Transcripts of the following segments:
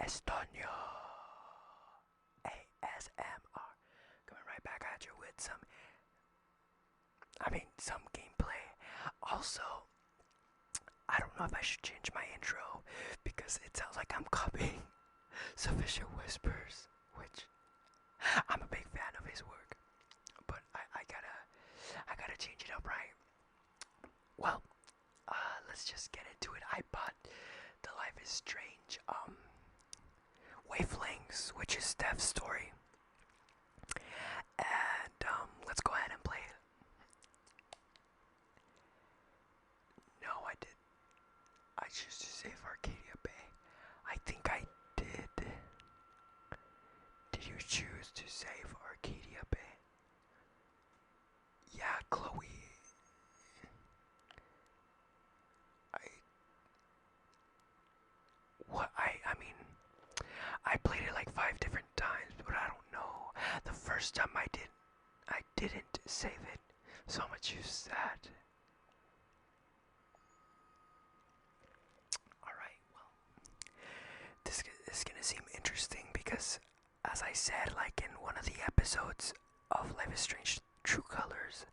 Estonia ASMR. Coming right back at you with some gameplay. Also, I don't know if I should change my intro because it sounds like I'm copying Sufficient Whispers, which I'm a big fan of his work, but I gotta change it up, right? Well, let's just get into it. I bought The Life is Strange, Wavelengths, which is Steph's story, and let's go ahead and play it. No, I did. I choose to save Arcadia Bay. I think I did. Did you choose to save Arcadia Bay? Yeah, Chloe. I what I played it like 5 different times, but I don't know. The first time I didn't save it, so I'm gonna choose that. Alright, well, this is gonna seem interesting because, as I said, like in one of the episodes of Life is Strange True Colors,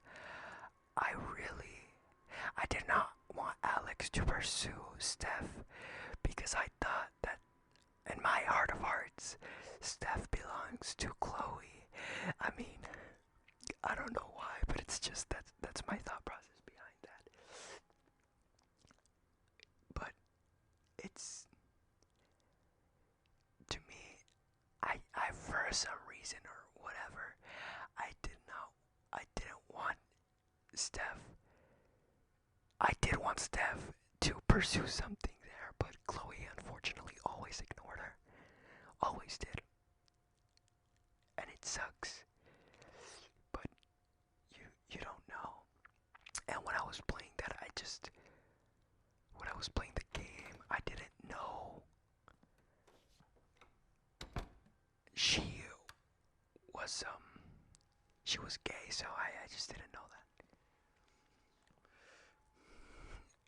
I did not want Alex to pursue Steph because I thought that in my heart of hearts, Steph belongs to Chloe. I mean, I don't know why, but it's just that's my thought process behind that. But it's to me, I for some reason or whatever, I didn't want Steph. I did want Steph to pursue something there, but Chloe unfortunately always ignored her. Always did. And it sucks. But you don't know. And when I was playing that, when I was playing the game, I didn't know she was she was gay, so I just didn't know that.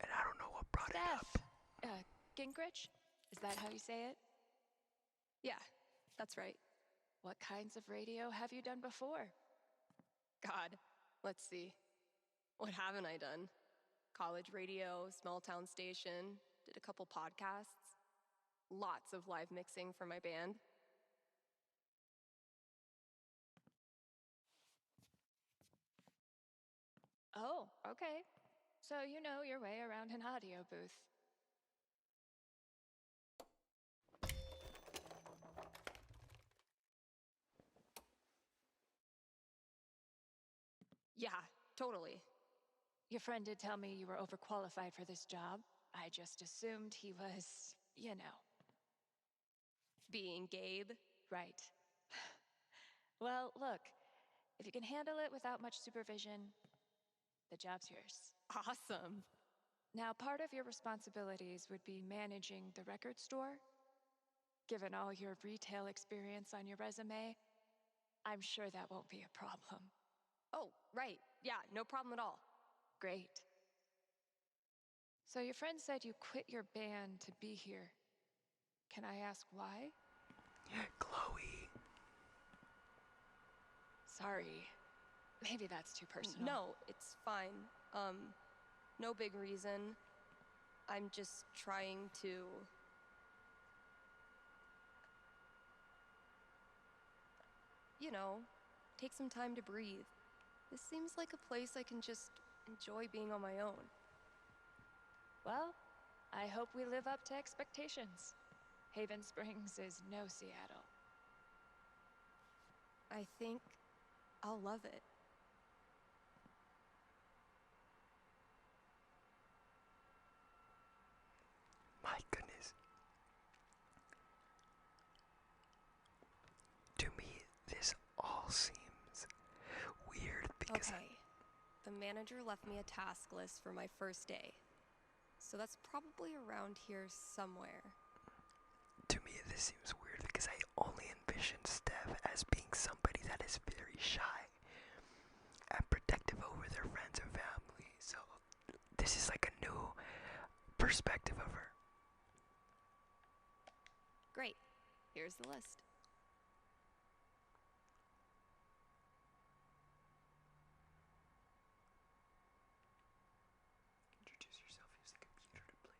And I don't know what brought it Steph, up. Gingrich? Is that how you say it? Yeah, that's right. What kinds of radio have you done before? God, let's see. What haven't I done? College radio, small town station, did a couple podcasts, lots of live mixing for my band. Oh, okay. So you know your way around an audio booth. Yeah, totally. Your friend did tell me you were overqualified for this job. I just assumed he was, being Gabe. Right. Well, look, if you can handle it without much supervision, the job's yours. Awesome. Now, part of your responsibilities would be managing the record store. Given all your retail experience on your resume, I'm sure that won't be a problem. Oh, right. Yeah, no problem at all. Great. So your friend said you quit your band to be here. Can I ask why? Chloe. Sorry. Maybe that's too personal. No, it's fine. No big reason. I'm just trying to... take some time to breathe. This seems like a place I can just enjoy being on my own. Well, I hope we live up to expectations. Haven Springs is no Seattle. I think I'll love it. My goodness. To me, this all seems weird because Okay. The manager left me a task list for my first day. So that's probably around here somewhere. to me this seems weird because I only envision Steph as being somebody that is very shy and protective over their friends and family. So this is like a new perspective of her. Great. Here's the list. Introduce yourself. Use the computer to play.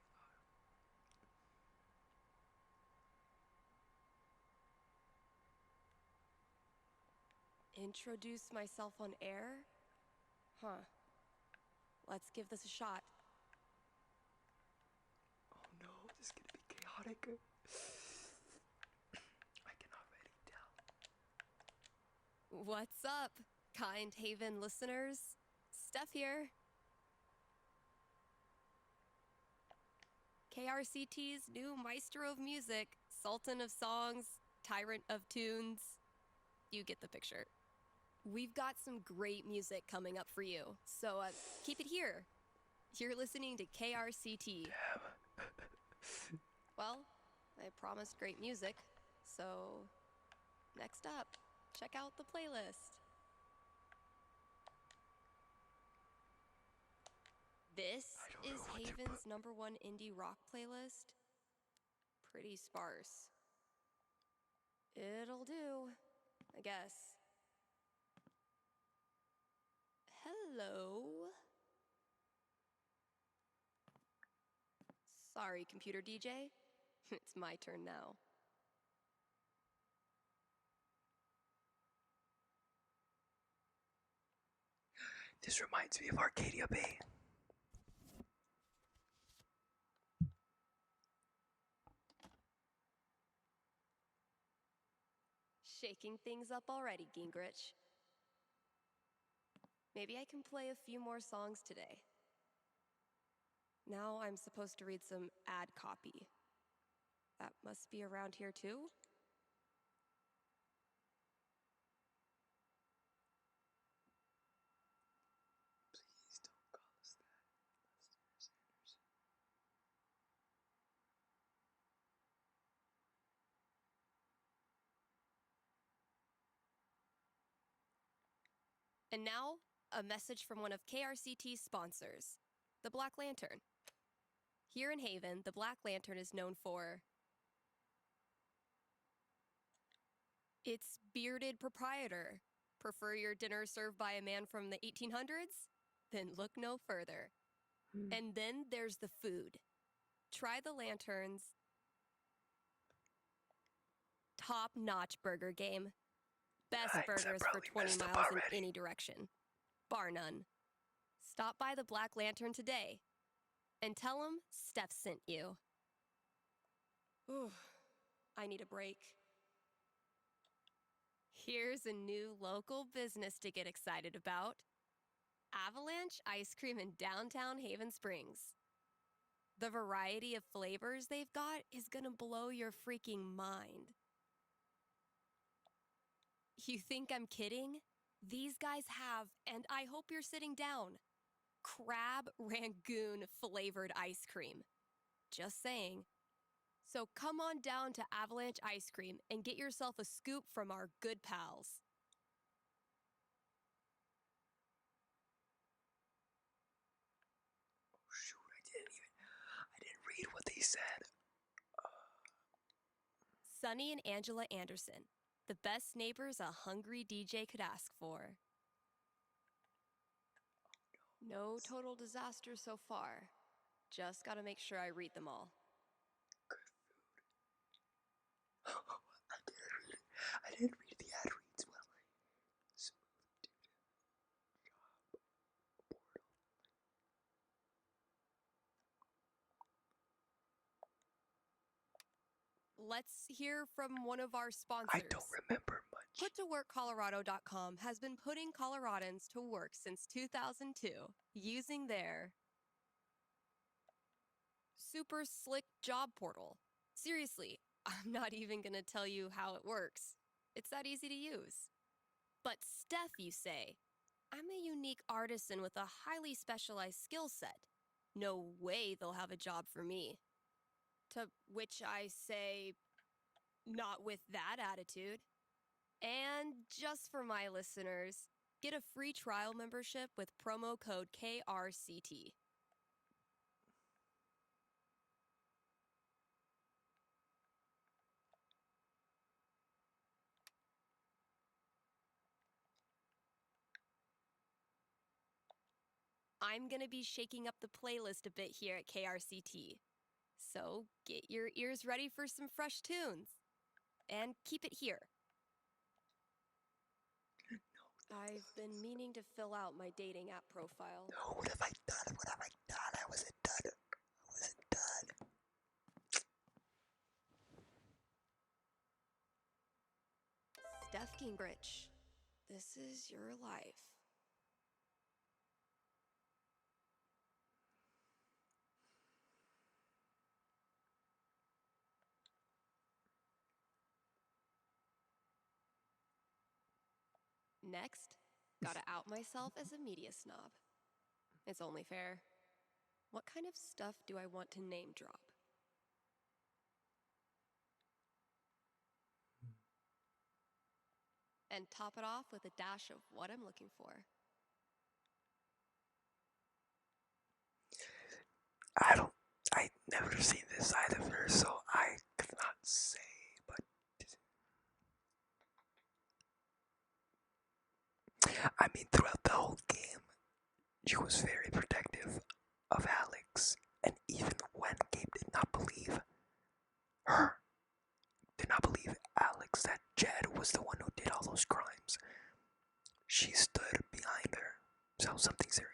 Introduce myself on air? Huh. Let's give this a shot. Oh no, this is gonna be chaotic. I can already tell. What's up, Kind Haven listeners? Steph here. KRCT's new maestro of music, sultan of songs, tyrant of tunes. You get the picture. We've got some great music coming up for you, so keep it here. You're listening to KRCT. Damn. Well, I promised great music, so next up, check out the playlist. This is Haven's #1 indie rock playlist. Pretty sparse. It'll do, I guess. Hello? Sorry, computer DJ. It's my turn now. This reminds me of Arcadia Bay. Shaking things up already, Gingrich. Maybe I can play a few more songs today. Now I'm supposed to read some ad copy. That must be around here too? Please don't call us that. That's Sanders. And now, a message from one of KRCT's sponsors, the Black Lantern. Here in Haven, the Black Lantern is known for its bearded proprietor. Prefer your dinner served by a man from the 1800s? Then look no further. And then there's the food. Try the Lantern's top-notch burger game. Best burgers for 20 miles in any direction. Bar none. Stop by the Black Lantern today and tell them Steph sent you. Ooh, I need a break. Here's a new local business to get excited about. Avalanche Ice Cream in downtown Haven Springs. The variety of flavors they've got is gonna blow your freaking mind. You think I'm kidding? These guys have, and I hope you're sitting down, crab rangoon flavored ice cream. Just saying. So come on down to Avalanche Ice Cream and get yourself a scoop from our good pals. Oh shoot, I didn't read what they said. Sunny and Angela Anderson, the best neighbors a hungry DJ could ask for. No total disaster so far. Just gotta make sure I read them all. Good food. I didn't read the ad reads well. Smooth dude. Job. Portal. Let's hear from one of our sponsors. I don't remember much. PutToWorkColorado.com has been putting Coloradans to work since 2002 using their super slick job portal. Seriously, I'm not even gonna tell you how it works. It's that easy to use. But Steph, you say, I'm a unique artisan with a highly specialized skill set. No way they'll have a job for me. To which I say, not with that attitude. And just for my listeners, get a free trial membership with promo code KRCT. I'm gonna be shaking up the playlist a bit here at KRCT. So get your ears ready for some fresh tunes. And keep it here. I've been meaning to fill out my dating app profile. No, what have I done? What have I done? I wasn't done. I wasn't done. Steph Gingrich, this is your life. Next, gotta out myself as a media snob. It's only fair. What kind of stuff do I want to name drop? And top it off with a dash of what I'm looking for. I never seen this side of her, so I could not say, but I mean, throughout the whole game, she was very protective of Alex, and even when Gabe did not believe her, did not believe Alex that Jed was the one who did all those crimes, she stood behind her. So something serious.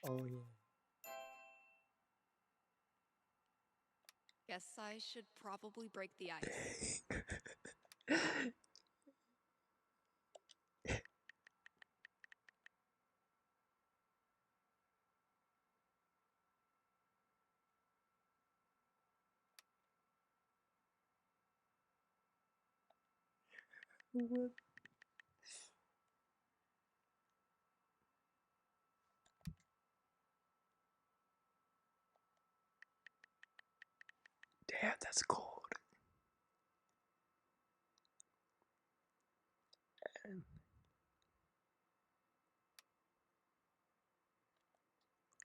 Oh yeah. Guess I should probably break the ice. What? Damn, that's cold. And,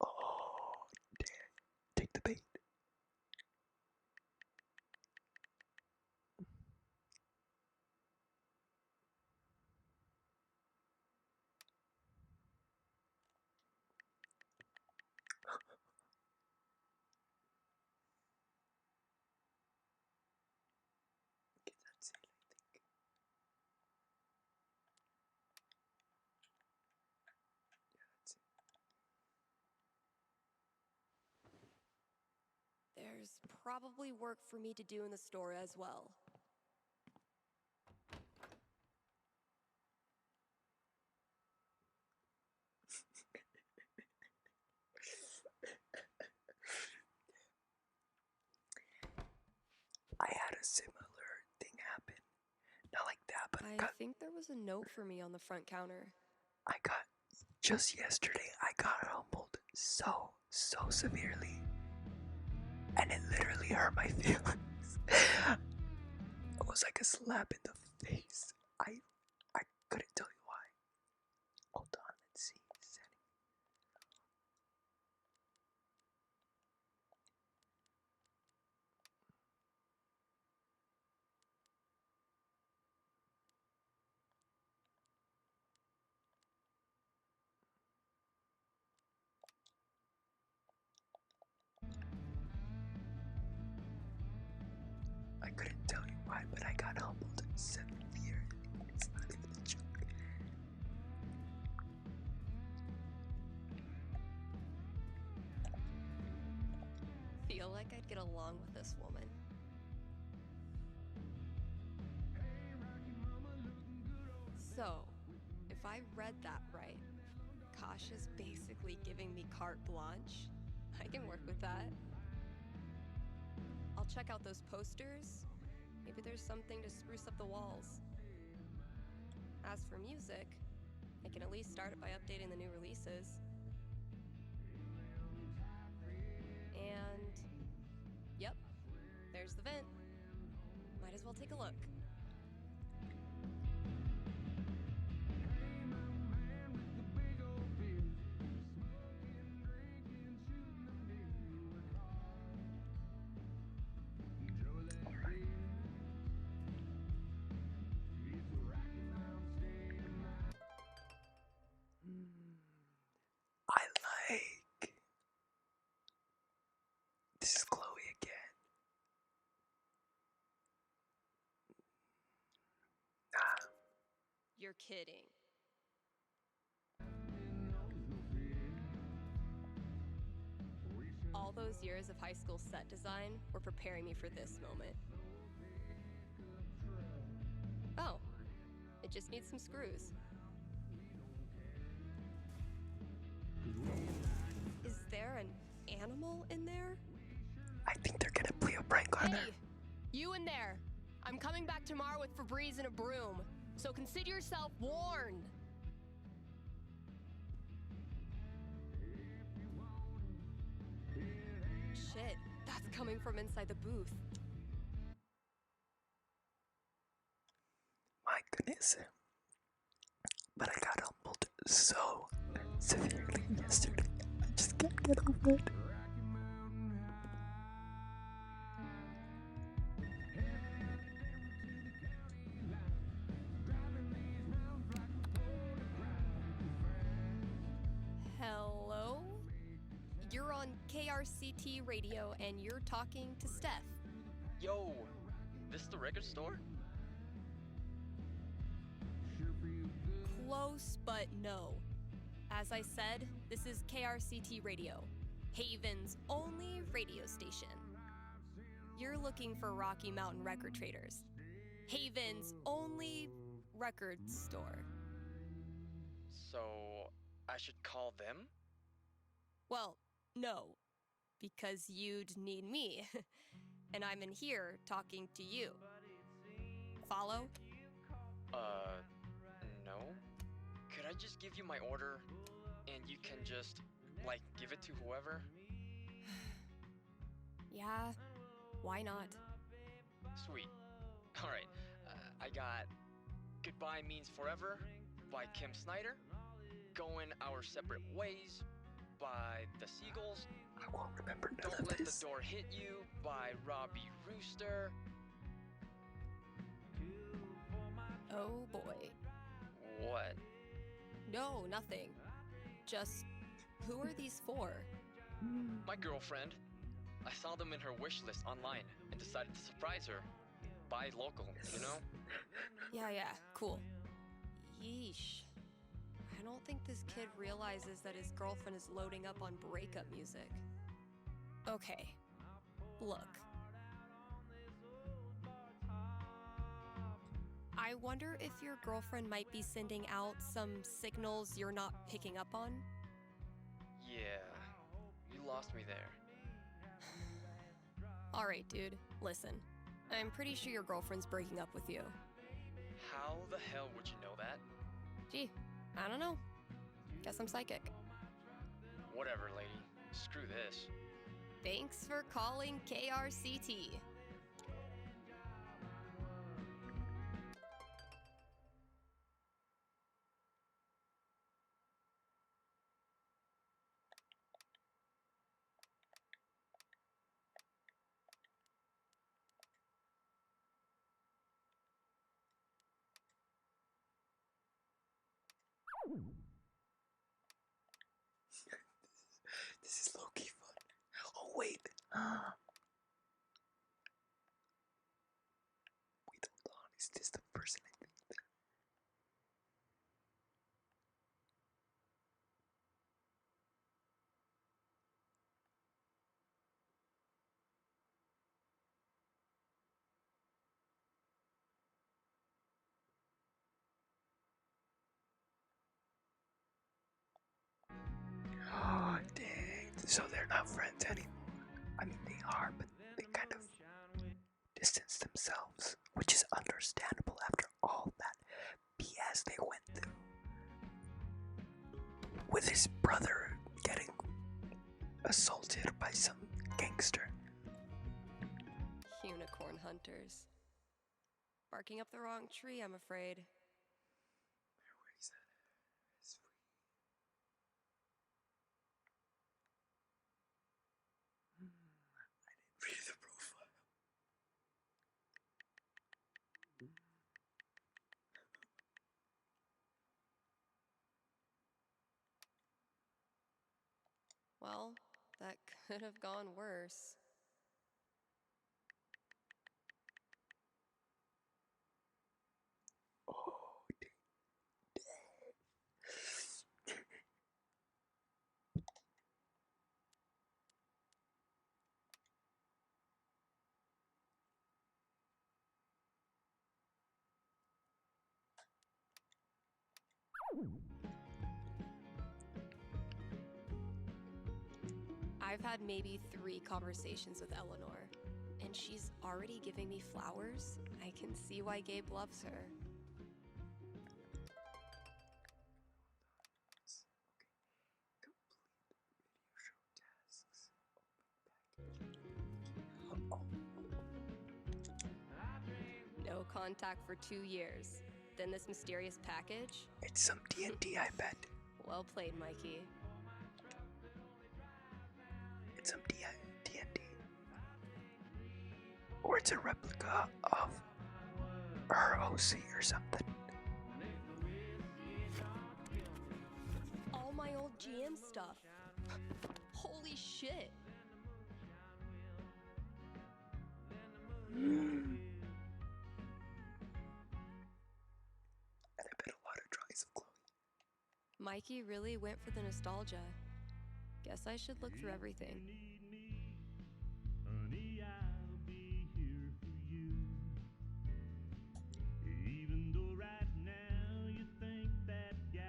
oh, damn. Take the bait. Okay, that's it, I think. Yeah, that's it. There's probably work for me to do in the store as well. I had a similar thing happen. Not like that, but I think there was a note for me on the front counter. I got, just yesterday, I got humbled so severely. And it literally hurt my feelings. It was like a slap in the face. I couldn't tell you why. Hold on, let's see. I couldn't tell you why, but I got humbled severely. It's not even a joke. Feel like I'd get along with this woman. So, if I read that right, Kasha's basically giving me carte blanche. I can work with that. I'll check out those posters. Maybe there's something to spruce up the walls. As for music, I can at least start it by updating the new releases. And yep, there's the vent. Might as well take a look. I like. This is Chloe again. Nah. You're kidding. All those years of high school set design were preparing me for this moment. Oh, it just needs some screws. Is there an animal in there? I think they're gonna play a prank on her. Hey, you in there. I'm coming back tomorrow with Febreze and a broom, so consider yourself warned. Shit, that's coming from inside the booth. My goodness. But I got humbled so severely yesterday. I just can't get over it. Hello? You're on KRCT radio and you're talking to Steph. Yo, this the record store? Close, but no. As I said, this is KRCT radio, Haven's only radio station. You're looking for Rocky Mountain Record Traders, Haven's only record store. So, I should call them? Well, no, because you'd need me, and I'm in here talking to you. Follow? No. Could I just give you my order, and you can just, like, give it to whoever? Yeah, why not? Sweet. Alright, I got Goodbye Means Forever by Kim Snyder, Going Our Separate Ways by The Seagulls, I won't remember none Don't of Let this. the Door Hit You by Robbie Rooster. Oh boy. What? No, nothing. Just, who are these for? My girlfriend. I saw them in her wish list online and decided to surprise her. Buy local, you know? Yeah, cool. Yeesh. I don't think this kid realizes that his girlfriend is loading up on breakup music. Okay, look. I wonder if your girlfriend might be sending out some signals you're not picking up on? Yeah, you lost me there. Alright, dude, listen. I'm pretty sure your girlfriend's breaking up with you. How the hell would you know that? Gee, I don't know. Guess I'm psychic. Whatever, lady. Screw this. Thanks for calling KRCT. This is low-key fun. Oh wait. Wait, hold on. Is this the person I think? Oh dang. So they're not friends anymore. I mean they are, but they kind of distance themselves, which is understandable after all that BS mess they went through. With his brother getting assaulted by some gangster. Unicorn hunters. Barking up the wrong tree, I'm afraid. Where is that? It's free. I didn't read the profile. Well, that could have gone worse. Oh, I've had maybe 3 conversations with Eleanor, and she's already giving me flowers. I can see why Gabe loves her. No contact for 2 years. Then this mysterious package? it's some D&D, I bet. Well played, Mikey. It's some D&D. Or it's a replica of her OC or something. All my old GM stuff. Holy shit. And I bet a lot of drawings of Chloe. Mikey really went for the nostalgia. Guess I should look through everything. Honey, I'll be here for you. Even though right now you think that guy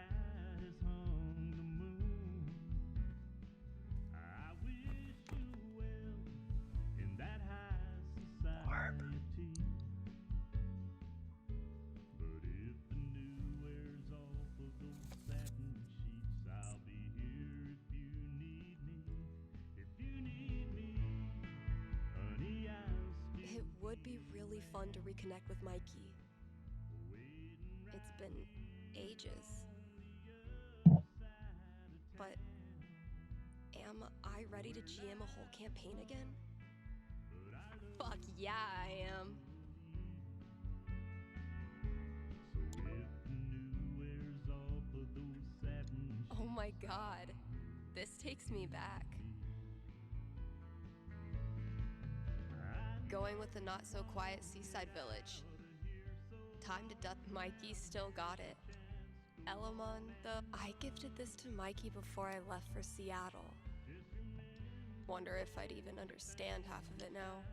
has hung the moon. I wish you well in that high society. But if the new wears off of those satin sheets, I'll be here if you need me. If you need me, honey, I'll still It would be really fun to reconnect with Mikey. It's been ages. But am I ready to GM a whole campaign again? Fuck yeah, I am. So if the new wears off of those satin Oh my god. This takes me back. Going with the not-so-quiet seaside village. Time to duck. Mikey still got it. Elamon, though, I gifted this to Mikey before I left for Seattle. Wonder if I'd even understand half of it now.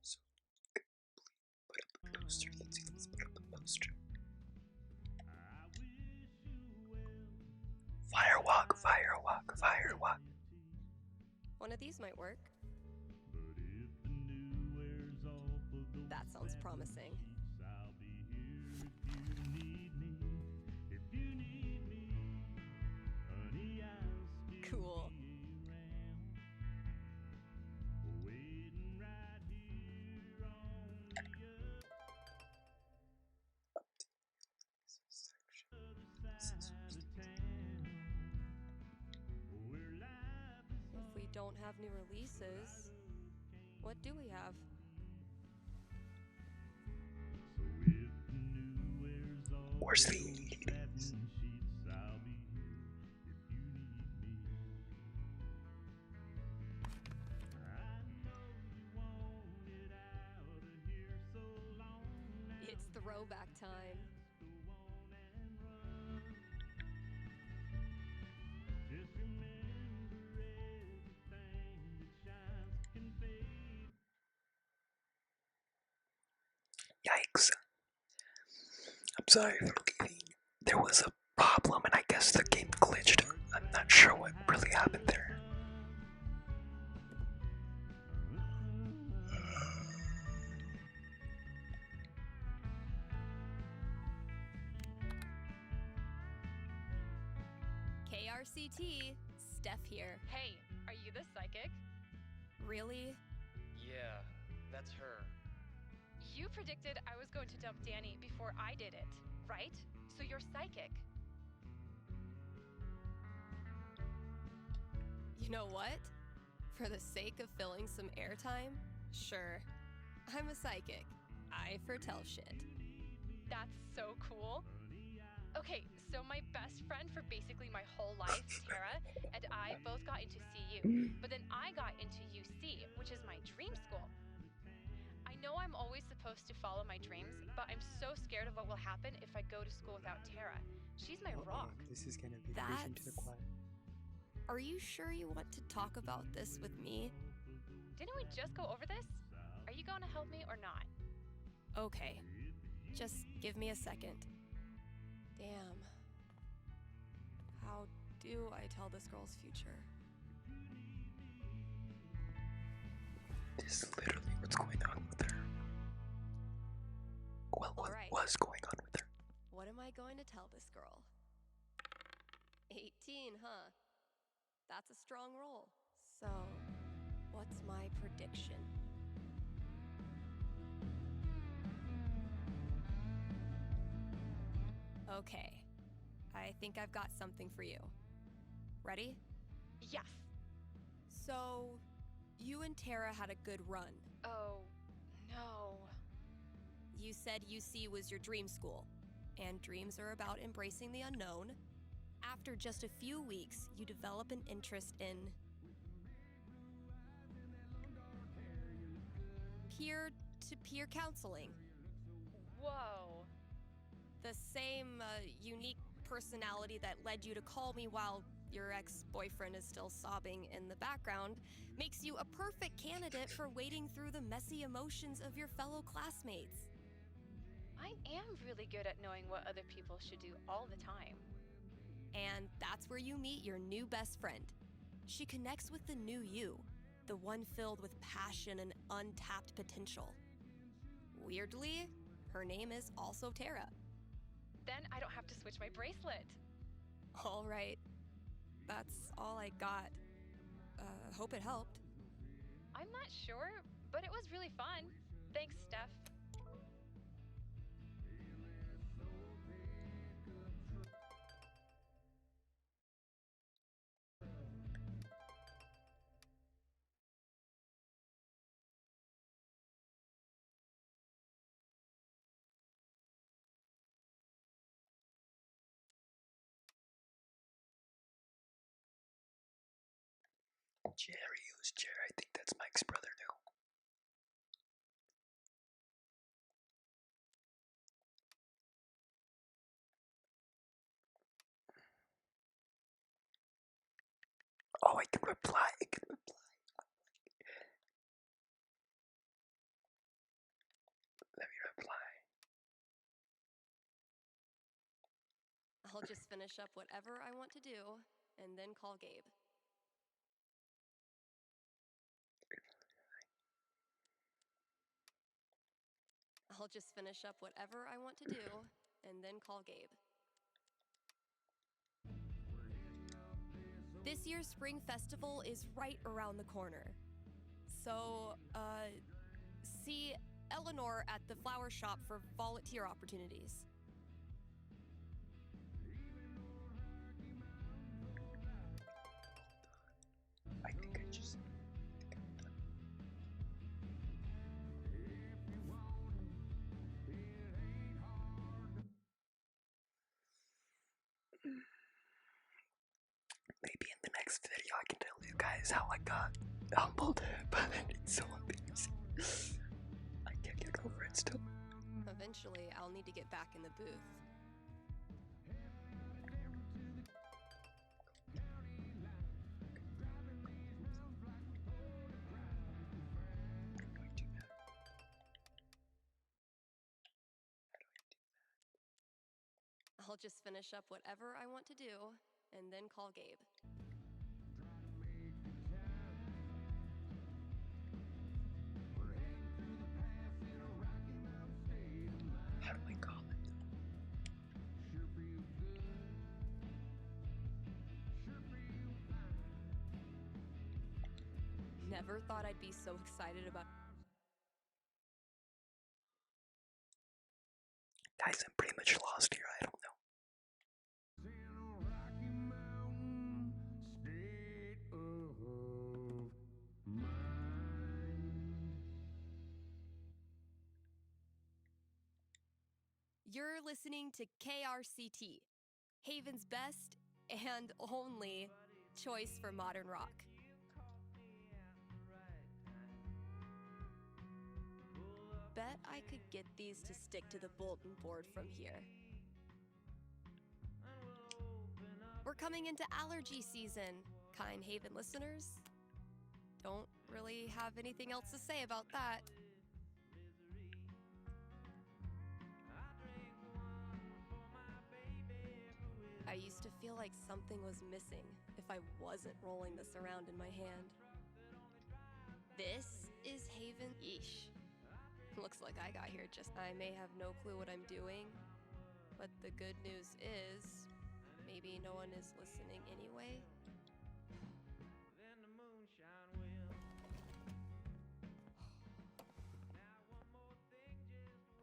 So, put up a poster. Let's see, let's put up a poster. Firewalk, firewalk, firewalk. One of these might work. That sounds promising. I'll be here if you need me. If you need me, honey, I'll still Cool. be around. Waiting right here on the other side of town. Where life is If we don't have new releases, what do we have? so if the new wears off Where's the those satin sheets, I'll be here if you need me. I know you wanted out of here so long now. It's throwback time. Go on and run. Just remember everything that shines can fade. Yikes. I'm sorry for leaving. There was a problem and I guess the game glitched. I'm not sure what really happened there. KRCT, Steph here. Hey, are you the psychic? Really? Yeah, that's her. You predicted I was going to dump Danny before I did it, right? So you're psychic. You know what? For the sake of filling some airtime, sure. I'm a psychic. I foretell shit. That's so cool. Okay, so my best friend for basically my whole life, Tara, and I both got into CU, but then I got into UC, which is my dream school. I know I'm always supposed to follow my dreams, but I'm so scared of what will happen if I go to school without Tara. She's my rock. This is gonna be preaching to the That's- choir. Are you sure you want to talk about this with me? Didn't we just go over this? Are you going to help me or not? Okay. Just give me a second. Damn. How do I tell this girl's future? This is literally what's going on with her. Well, what Alright. was going on with her? What am I going to tell this girl? 18, huh? That's a strong roll. So, what's my prediction? Okay. I think I've got something for you. Ready? Yes. So, you and Tara had a good run. Oh, no. You said UC was your dream school, and dreams are about embracing the unknown. After just a few weeks, you develop an interest in peer-to-peer counseling. Whoa. The same unique personality that led you to call me while your ex-boyfriend is still sobbing in the background makes you a perfect candidate for wading through the messy emotions of your fellow classmates. I am really good at knowing what other people should do all the time. And that's where you meet your new best friend. She connects with the new you, the one filled with passion and untapped potential. Weirdly, her name is also Tara. Then I don't have to switch my bracelet. All right. That's all I got. Hope it helped. I'm not sure, but it was really fun. Thanks, Steph. Jerry, who's Jerry? I think that's Mike's brother now. Oh, I can reply. I can reply. Let me reply. I'll just finish up whatever I want to do and then call Gabe. I'll just finish up whatever I want to do and then call Gabe. This year's Spring Festival is right around the corner. So, see Eleanor at the flower shop for volunteer opportunities. I think I just. Maybe in the next video I can tell you guys how I got humbled, but it's so embarrassing. I can't get over it still. Eventually, I'll need to get back in the booth. I'll just finish up whatever I want to do and then call Gabe. How do I call it? never thought I'd be so excited about. Guys, I'm pretty much lost here. I don't know. You're listening to KRCT, Haven's best and only choice for modern rock. Bet I could get these to stick to the bulletin board from here. We're coming into allergy season, kind Haven listeners. Don't really have anything else to say about that. I used to feel like something was missing if I wasn't rolling this around in my hand. This is Haven. Yeesh. Looks like I got here I may have no clue what I'm doing, but the good news is, maybe no one is listening anyway.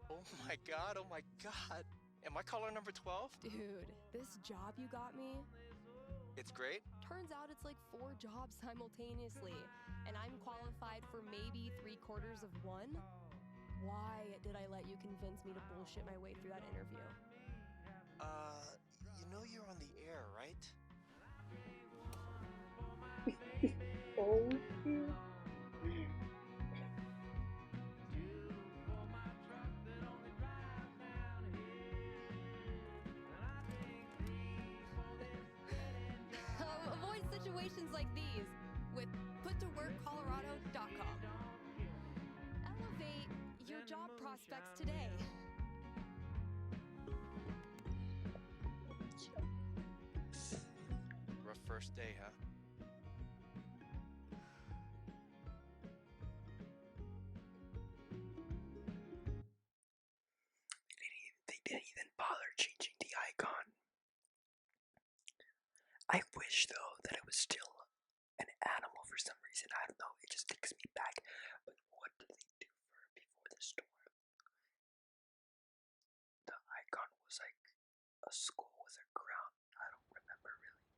Oh my god. Am I caller number 12? Dude, this job you got me, It's great. turns out it's like 4 jobs simultaneously, and I'm qualified for maybe 3/4 of one? Why did I let you convince me to bullshit my way through that interview? You know you're on the air, right? Oh, shoot. Avoid situations like these with puttoworkcolorado.com. Elevate your job prospects today. Rough first day, huh? They didn't even bother changing the icon. I wish though that it was still an animal for some reason. I don't know. It just takes me back. But what did they do for before the storm? The icon was like a skull with a crown. I don't remember really.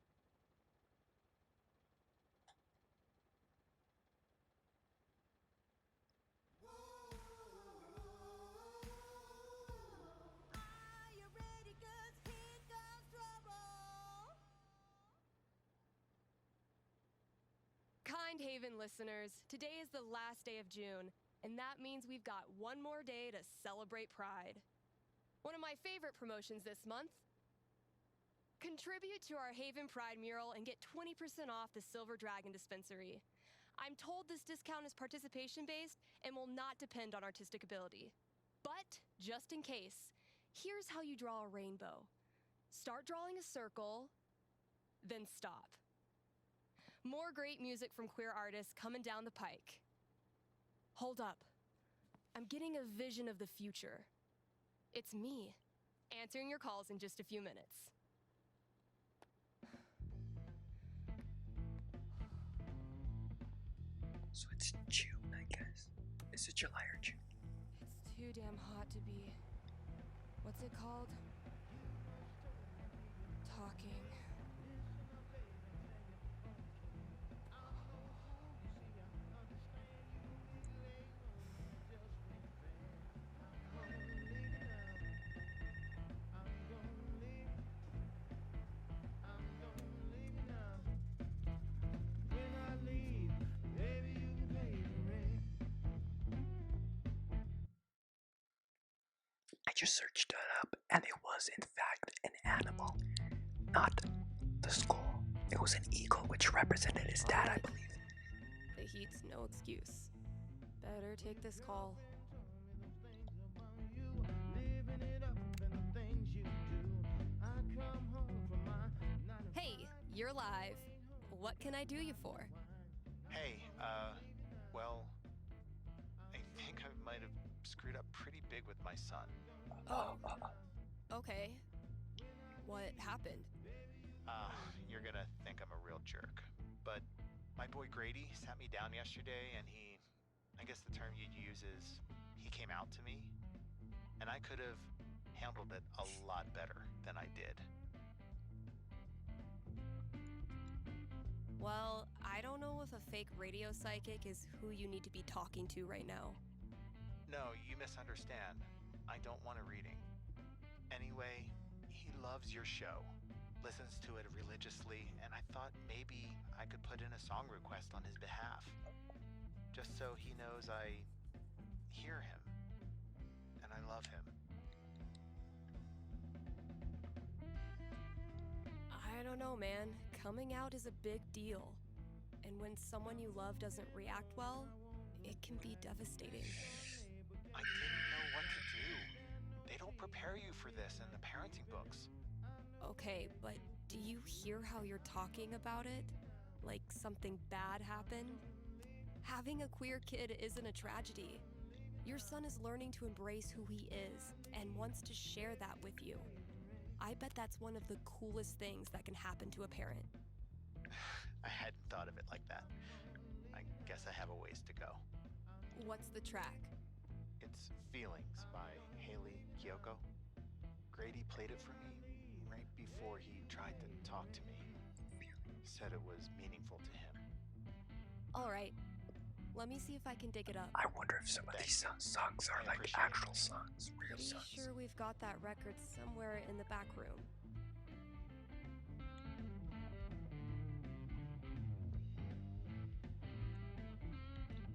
Kind Haven listeners, today is the last day of June, and that means we've got one more day to celebrate Pride. One of my favorite promotions this month. Contribute to our Haven Pride mural and get 20% off the Silver Dragon Dispensary. I'm told this discount is participation based and will not depend on artistic ability. But, just in case, here's how you draw a rainbow. Start drawing a circle, then stop. More great music from queer artists coming down the pike. Hold up. I'm getting a vision of the future. It's me, answering your calls in just a few minutes. So it's June, I guess. Is it July or June? It's too damn hot to be... What's it called? Talking. I just searched that up, and it was in fact an animal, not the skull. It was an eagle, which represented his dad, I believe. The heat's no excuse. Better take this call. Hey, you're live. What can I do you for? Hey, well, I think I might have screwed up pretty big with my son. Okay. What happened? You're gonna think I'm a real jerk, but My boy Grady sat me down yesterday and I guess the term you'd use is, he came out to me. And I could have handled it a lot better than I did. Well, I don't know if a fake radio psychic is who you need to be talking to right now. No, you misunderstand. I don't want a reading. Anyway, he loves your show, listens to it religiously, and I thought maybe I could put in a song request on his behalf. Just so he knows I hear him and I love him. I don't know, man. Coming out is a big deal. And when someone you love doesn't react well, it can be devastating. I didn't know what to do. They don't prepare you for this in the parenting books. Okay, but do you hear how you're talking about it? Like something bad happened? Having a queer kid isn't a tragedy. Your son is learning to embrace who he is and wants to share that with you. I bet that's one of the coolest things that can happen to a parent. I hadn't thought of it like that. I guess I have a ways to go. What's the track? It's Feelings by Haley Kiyoko. Grady played it for me right before he tried to talk to me. Said it was meaningful to him. All right, let me see if I can dig it up. I wonder if some of these songs are I like appreciate it. actual songs, real Pretty songs. sure we've got that record somewhere in the back room.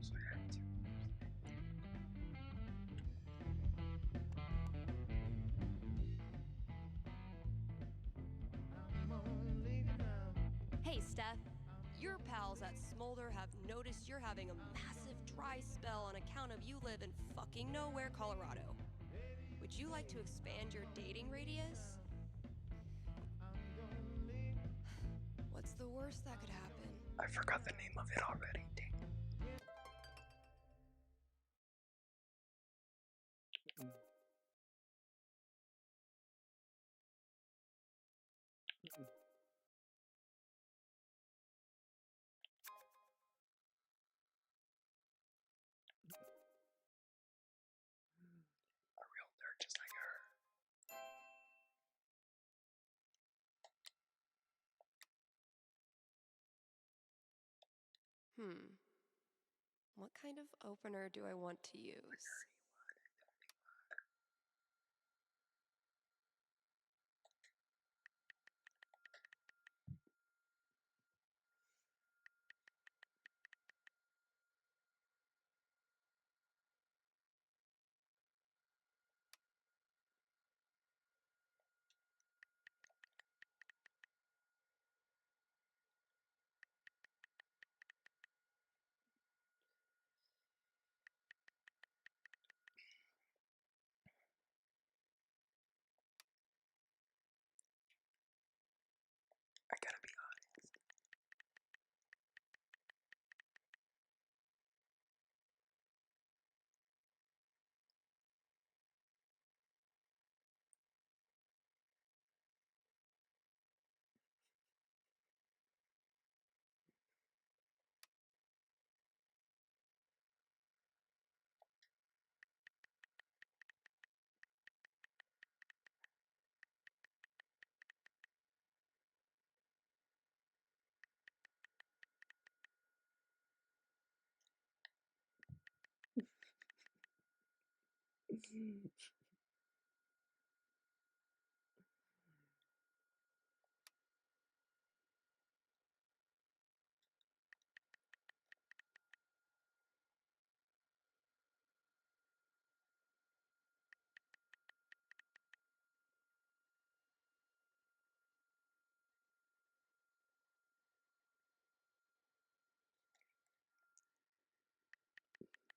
So, yeah, it's- Hey, Steph. Your pals at Smolder have noticed you're having a massive dry spell on account of you live in fucking nowhere, Colorado. Would you like to expand your dating radius? What's the worst that could happen? I forgot the name of it already. Dang. A real nerd just like her. What kind of opener do I want to use? I gotta be honest.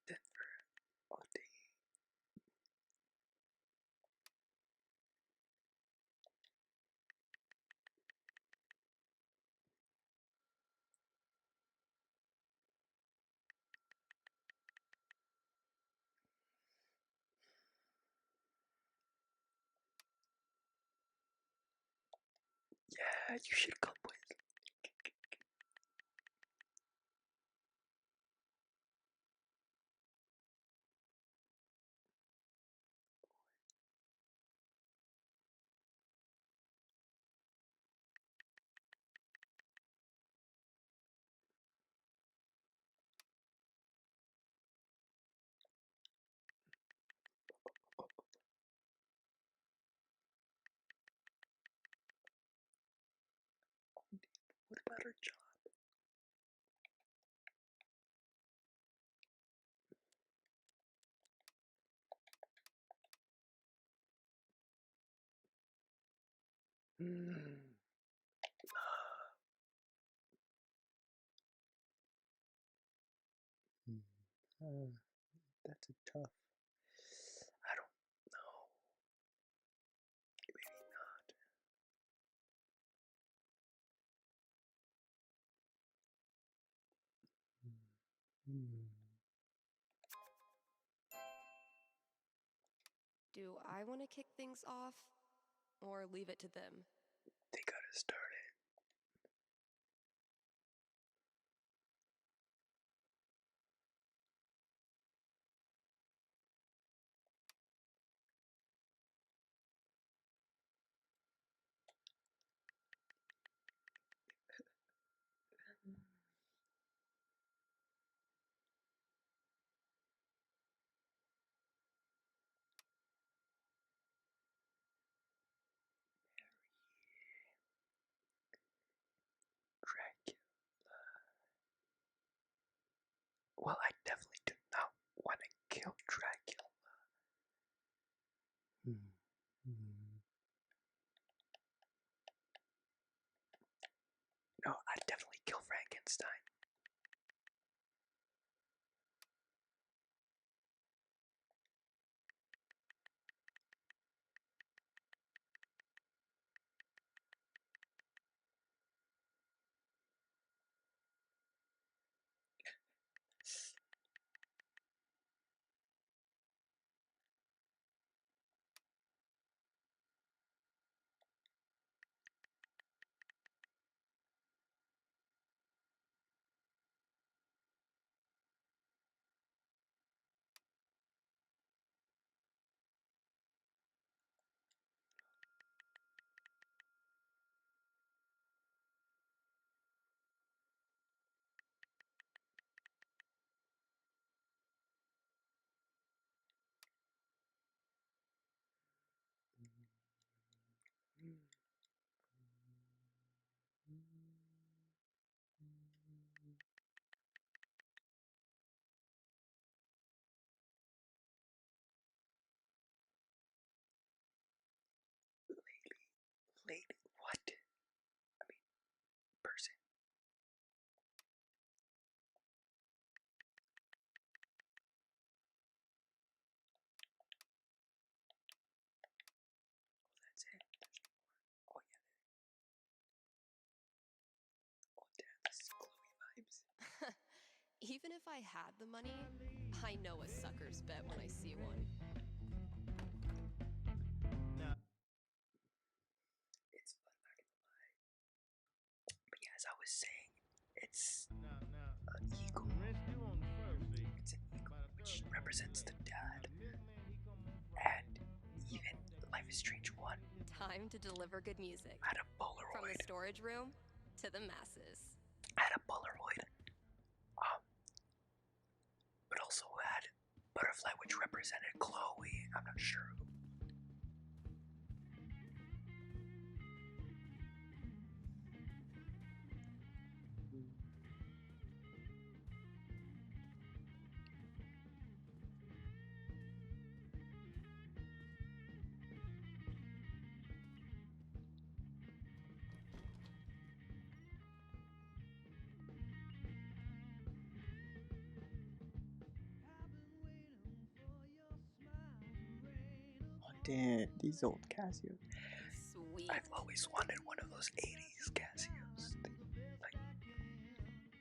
Denver. Oh, dang. Yeah, you should come with. Butter John. That's a tough. I don't know. Maybe not. Do I want to kick things off or leave it to them? They gotta start it. Dracula. Well, I definitely do not want to kill Dracula. No, I'd definitely kill Frankenstein. Lady, what? I mean, person. Oh, that's it. There's no more. Oh yeah. Oh damn, this is glowy vibes. Even if I had the money, I know a sucker's bet when I see one. It's fun, not gonna lie. But yeah, as I was saying, it's an eagle. It's an eagle, which represents the dad. And even Life is Strange 1 Time to deliver good music. had a From the Polaroid. storage room to the masses. Had a Polaroid. But also had Butterfly, which represented Chloe. I'm not sure who. Damn, these old Casios. Sweet. I've always wanted one of those 80s Casios.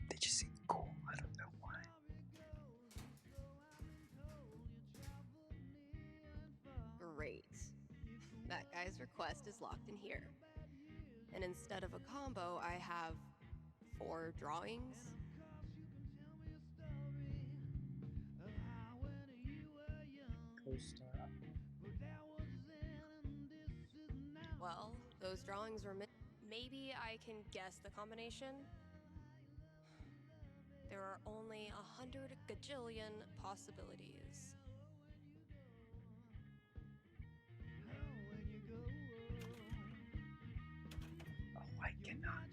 They just seem cool. I don't know why. Great. That guy's request is locked in here. And instead of a combo, I have 4 drawings. Co-star. Well, those drawings were maybe I can guess the combination? There are only 100 gajillion possibilities. Oh, I cannot.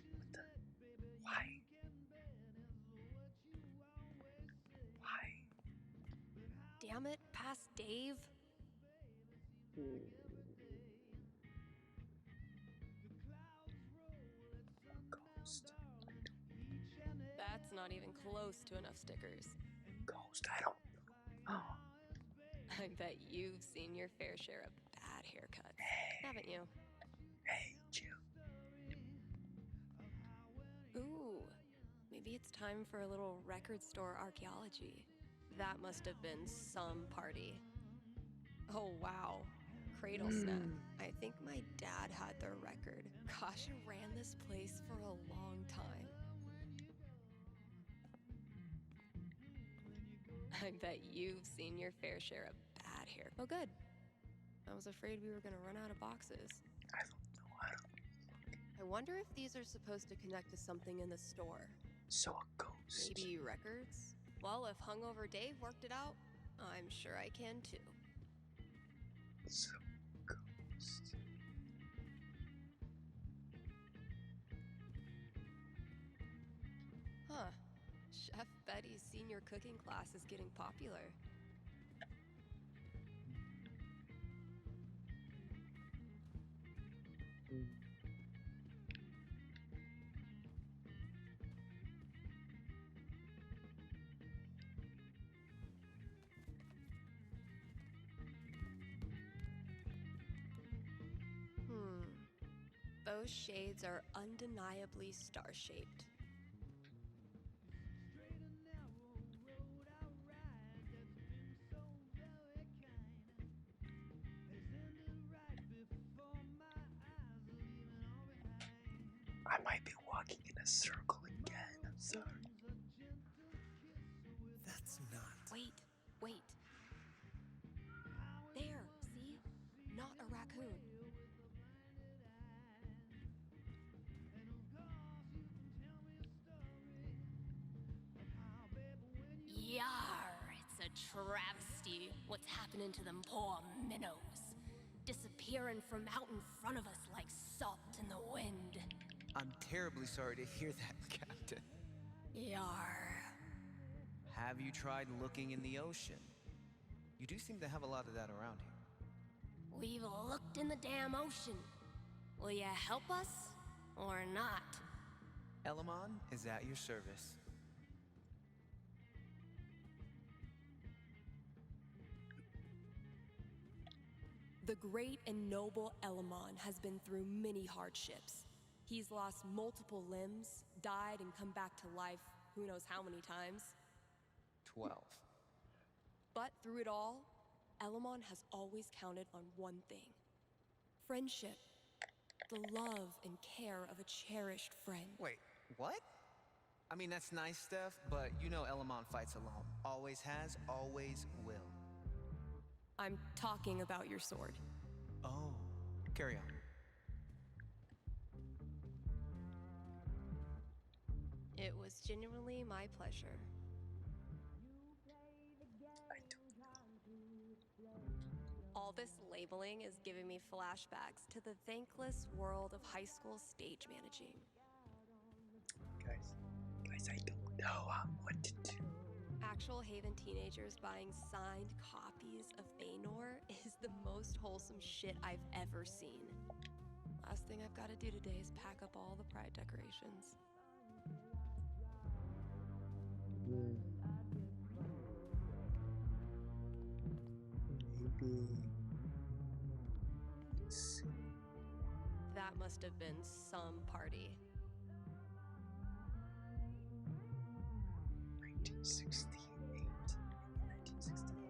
past Dave? Ghost. That's not even close to enough stickers. Ghost, I don't know. Oh, I bet you've seen your fair share of bad haircuts, haven't you? hey, Jill. Ooh, maybe it's time for a little record store archaeology. That must have been some party. Oh, wow. Cradle Snap. I think my dad had their record. Gosh, I ran this place for a long time. I bet you've seen your fair share of bad hair. Oh, good. I was afraid we were gonna run out of boxes. I don't know. I wonder if these are supposed to connect to something in the store. So a ghost. Maybe records? Well, if Hungover Dave worked it out, I'm sure I can too. So ghost. Huh. Chef Betty's senior cooking class is getting popular. Those shades are undeniably star-shaped. I might be walking in a circle again. I'm sorry. That's not. Wait. There, see? Not a raccoon. Yar, it's a travesty what's happening to them poor minnows. Disappearing from out in front of us like salt in the wind. I'm terribly sorry to hear that, Captain. Yar. Have you tried looking in the ocean? You do seem to have a lot of that around here. We've looked in the damn ocean. Will you help us or not? Elamon is at your service. The great and noble Elamon has been through many hardships. He's lost multiple limbs, died and come back to life who knows how many times. 12. But through it all, Elamon has always counted on one thing. Friendship. The love and care of a cherished friend. Wait, what? I mean, that's nice stuff, but you know Elamon fights alone. Always has, always will. I'm talking about your sword. Oh, carry on. It was genuinely my pleasure. I don't know. All this labeling is giving me flashbacks to the thankless world of high school stage managing. Guys, I don't know what to do. Actual Haven teenagers buying signed copies of Baynor is the most wholesome shit I've ever seen. Last thing I've got to do today is pack up all the pride decorations. Maybe. Let's see. That must have been some party. 1968. 1968.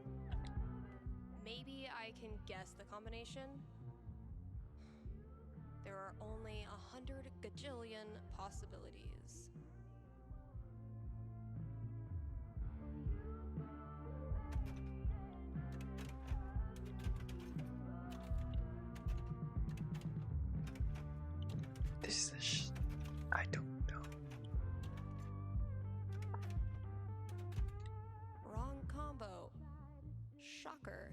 Maybe I can guess the combination? There are only 100 gajillion possibilities. This is I don't know. Wrong combo. Shocker.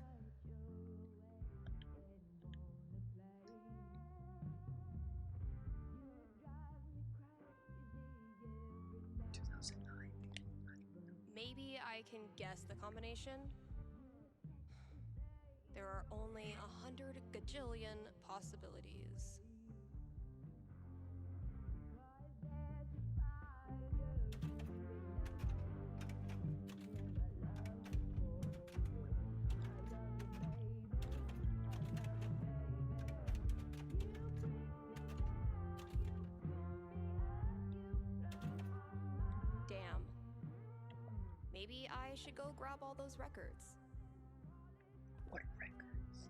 $2009. Maybe I can guess the combination? There are only 100 gajillion possibilities. Damn. Maybe I should go grab all those records. What records?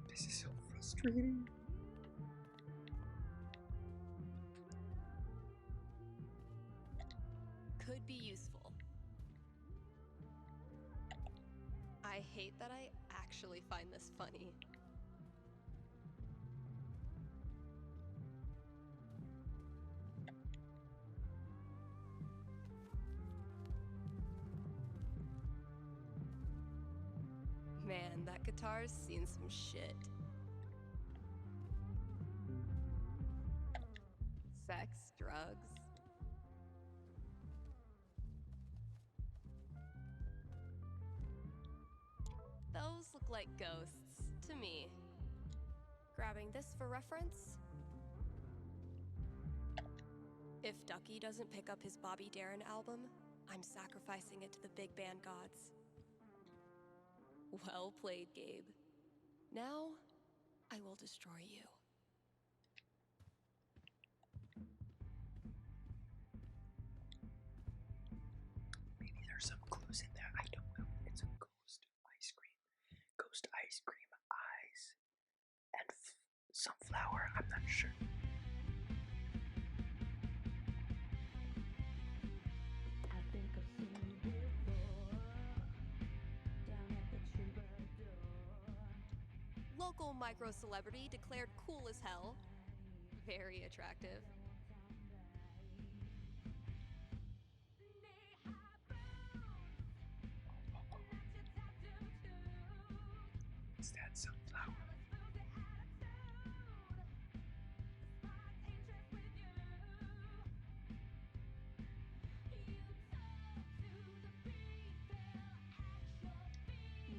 This is so frustrating. Could be useful. I hate that I actually find this funny. Man, that guitar's seen some shit. Sex, drugs. Those look like ghosts to me. Grabbing this for reference. If Ducky doesn't pick up his Bobby Darin album, I'm sacrificing it to the big band gods. Well played, Gabe. Now, I will destroy you. Maybe there's some clues in there. I don't know. It's a ghost ice cream. Ghost ice cream eyes. And sunflower. I'm not sure. I think I've seen you before, down at the troubadour. Local micro celebrity declared cool as hell. Very attractive. Is that sunflower?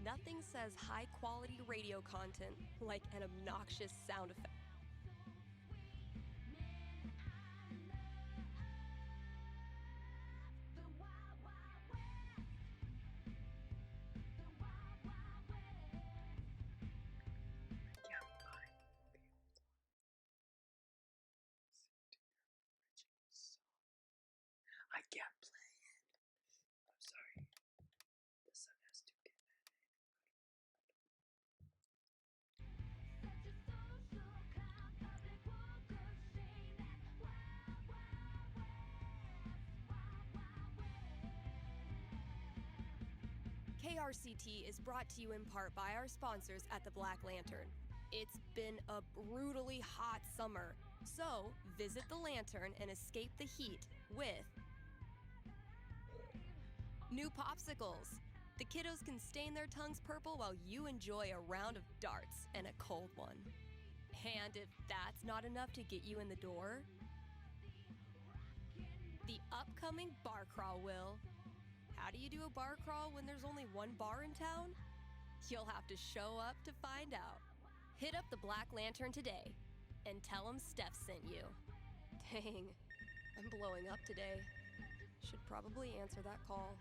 Nothing says high quality radio content like an obnoxious sound effect. Yeah, fine. Okay, hold on. Original song. I can't play it. I'm sorry. The sun has to get mad. KRCT is brought to you in part by our sponsors at the Black Lantern. It's been a brutally hot summer, so visit the Lantern and escape the heat with new popsicles. The kiddos can stain their tongues purple while you enjoy a round of darts and a cold one. And if that's not enough to get you in the door, the upcoming bar crawl will. How do you do a bar crawl when there's only one bar in town? You'll have to show up to find out. Hit up the Black Lantern today and tell them Steph sent you. Dang, I'm blowing up today. Should probably answer that call.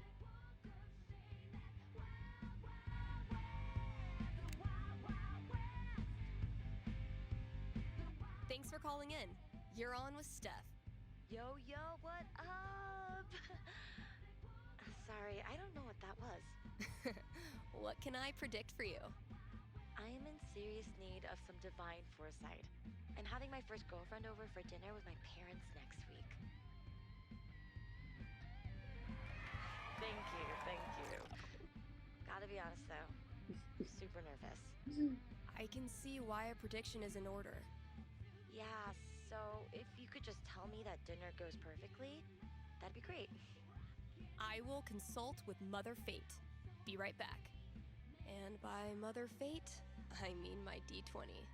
Thanks for calling in. You're on with Steph. Yo, what up? Sorry, I don't know what that was. What can I predict for you? I am in serious need of some divine foresight, and having my first girlfriend over for dinner with my parents next week. Thank you. Gotta be honest though, super nervous. I can see why a prediction is in order. Yeah, so if you could just tell me that dinner goes perfectly, that'd be great. I will consult with Mother Fate. Be right back. And by Mother Fate, I mean my D20.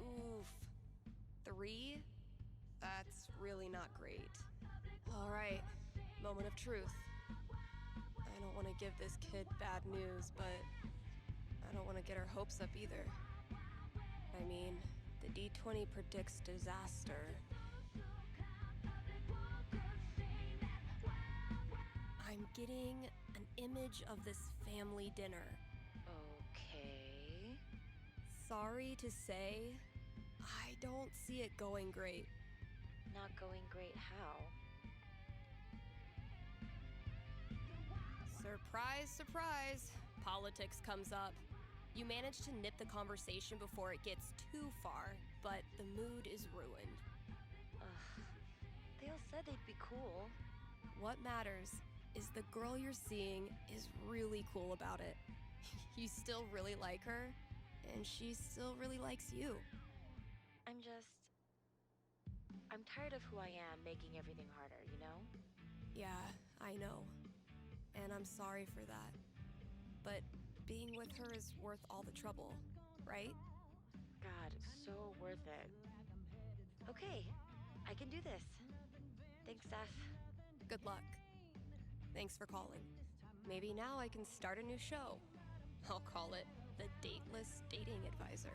Oof. 3? That's really not great. All right, Moment of truth. I don't want to give this kid bad news, but I don't want to get her hopes up either. I mean, the D20 predicts disaster. I'm getting an image of this family dinner. Okay. Sorry to say, I don't see it going great. Not going great how? Surprise, surprise. Politics comes up. You manage to nip the conversation before it gets too far, but the mood is ruined. Ugh. They all said they'd be cool. What matters is the girl you're seeing is really cool about it. You still really like her, and she still really likes you. I'm tired of who I am making everything harder, you know? Yeah, I know. And I'm sorry for that. But being with her is worth all the trouble, right? God, so worth it. Okay, I can do this. Thanks, Steph. Good luck. Thanks for calling. Maybe now I can start a new show. I'll call it The Dateless Dating Advisor.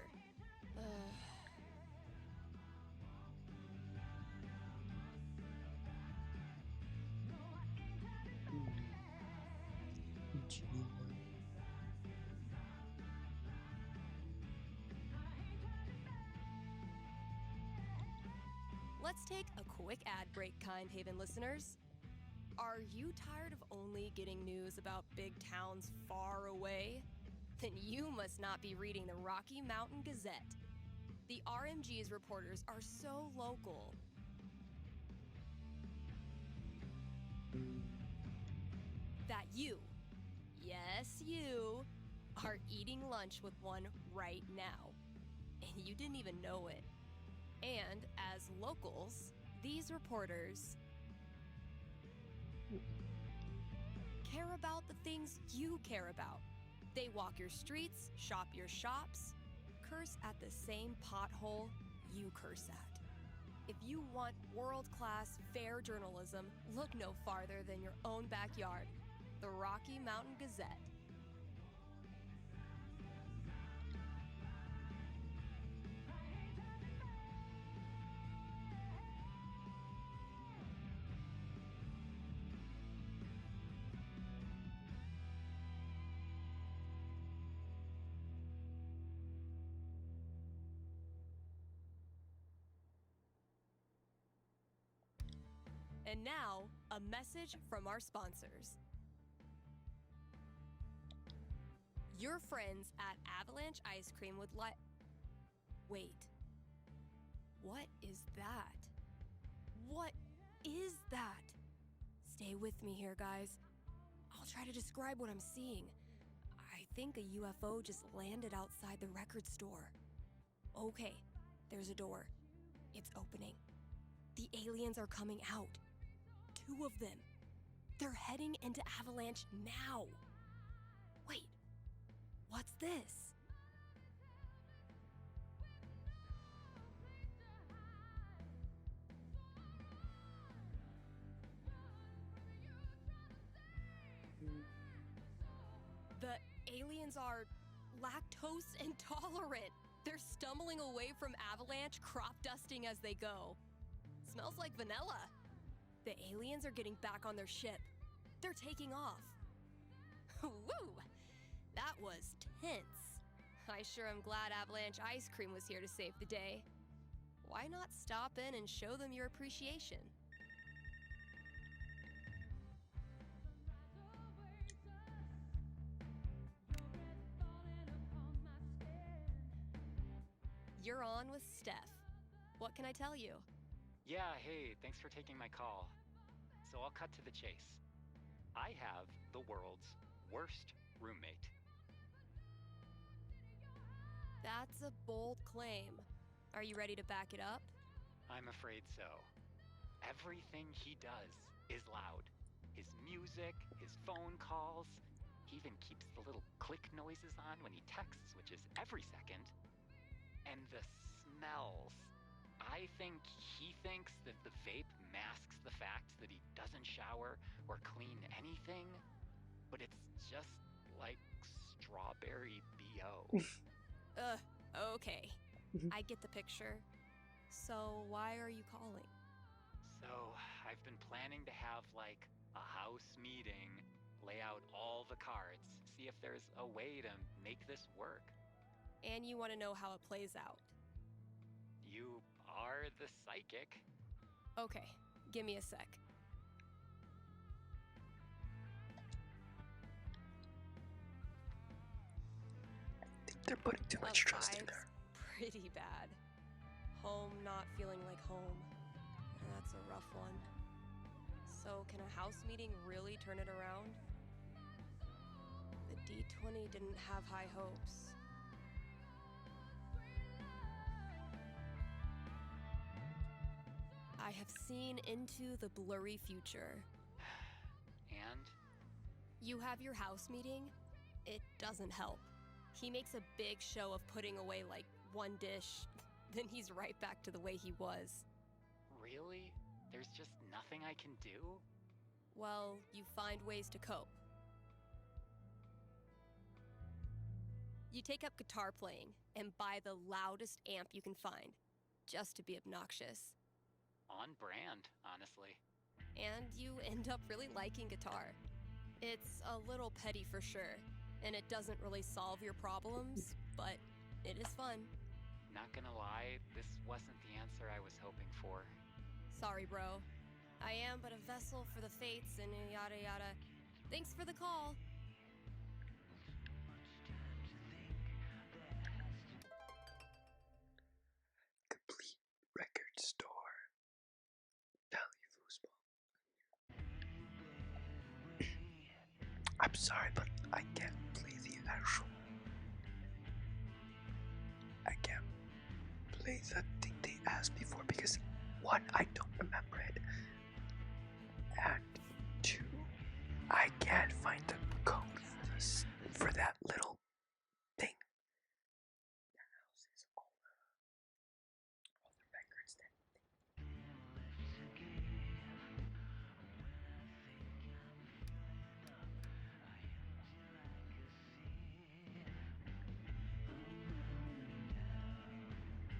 Let's take a quick ad break, Kind Haven listeners. Are you tired of only getting news about big towns far away? Then you must not be reading the Rocky Mountain Gazette. The RMG's reporters are so local. That you, yes you, are eating lunch with one right now. And you didn't even know it. And as locals, these reporters care about the things you care about. They walk your streets, shop your shops, curse at the same pothole you curse at. If you want world-class, fair journalism, look no farther than your own backyard, the Rocky Mountain Gazette. And now, a message from our sponsors. Your friends at Avalanche Ice Cream would like... Wait. What is that? What is that? Stay with me here, guys. I'll try to describe what I'm seeing. I think a UFO just landed outside the record store. Okay, there's a door. It's opening. The aliens are coming out. 2 of them. They're heading into Avalanche now. Wait, what's this? The aliens are lactose intolerant. They're stumbling away from Avalanche, crop dusting as they go. Smells like vanilla. The aliens are getting back on their ship. They're taking off. Woo! That was tense. I sure am glad Avalanche Ice Cream was here to save the day. Why not stop in and show them your appreciation? You're on with Steph. What can I tell you? Yeah, hey, thanks for taking my call. So I'll cut to the chase. I have the world's worst roommate. That's a bold claim. Are you ready to back it up? I'm afraid so. Everything he does is loud. His music, his phone calls. He even keeps the little click noises on when he texts, which is every second. And the smells. I think he thinks that the vape masks the fact that he doesn't shower or clean anything, but it's just like strawberry BO. Okay. I get the picture. So why are you calling? So, I've been planning to have like a house meeting, lay out all the cards, see if there's a way to make this work. And you want to know how it plays out. You are the psychic. Okay, give me a sec. I think they're putting too much trust in her. Pretty bad. Home not feeling like home. That's a rough one. So can a house meeting really turn it around? The D20 didn't have high hopes. I have seen into the blurry future. And? You have your house meeting? It doesn't help. He makes a big show of putting away like one dish, then he's right back to the way he was. Really? There's just nothing I can do? Well, you find ways to cope. You take up guitar playing and buy the loudest amp you can find, just to be obnoxious. On brand, honestly. And you end up really liking guitar. It's a little petty for sure, and it doesn't really solve your problems, but it is fun. Not gonna lie, this wasn't the answer I was hoping for. Sorry, bro. I am but a vessel for the fates and yada yada. Thanks for the call. Complete record store. Valley foosball. I'm sorry, but I can't play the actual. I can't play the thing they asked before because one, I don't remember it, and two, I can't find the code for that little thing. The house is all the records that.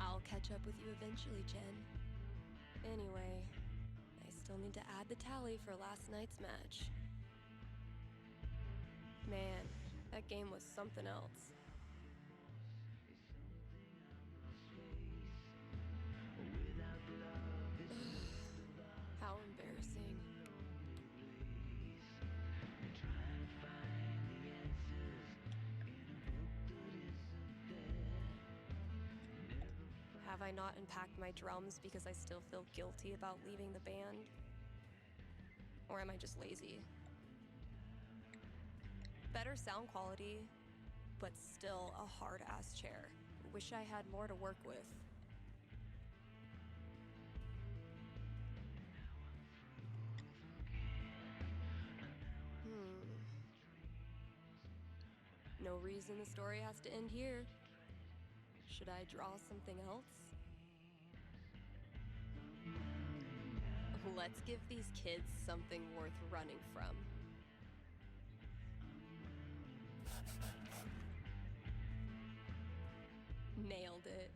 I'll catch up with you eventually, Jen. Anyway, I still need to add the tally for last night's match. Man, that game was something else. How embarrassing. Have I not unpacked my drums because I still feel guilty about leaving the band? Or am I just lazy? Better sound quality, but still a hard-ass chair. Wish I had more to work with. No reason the story has to end here. Should I draw something else? Let's give these kids something worth running from. Nailed it.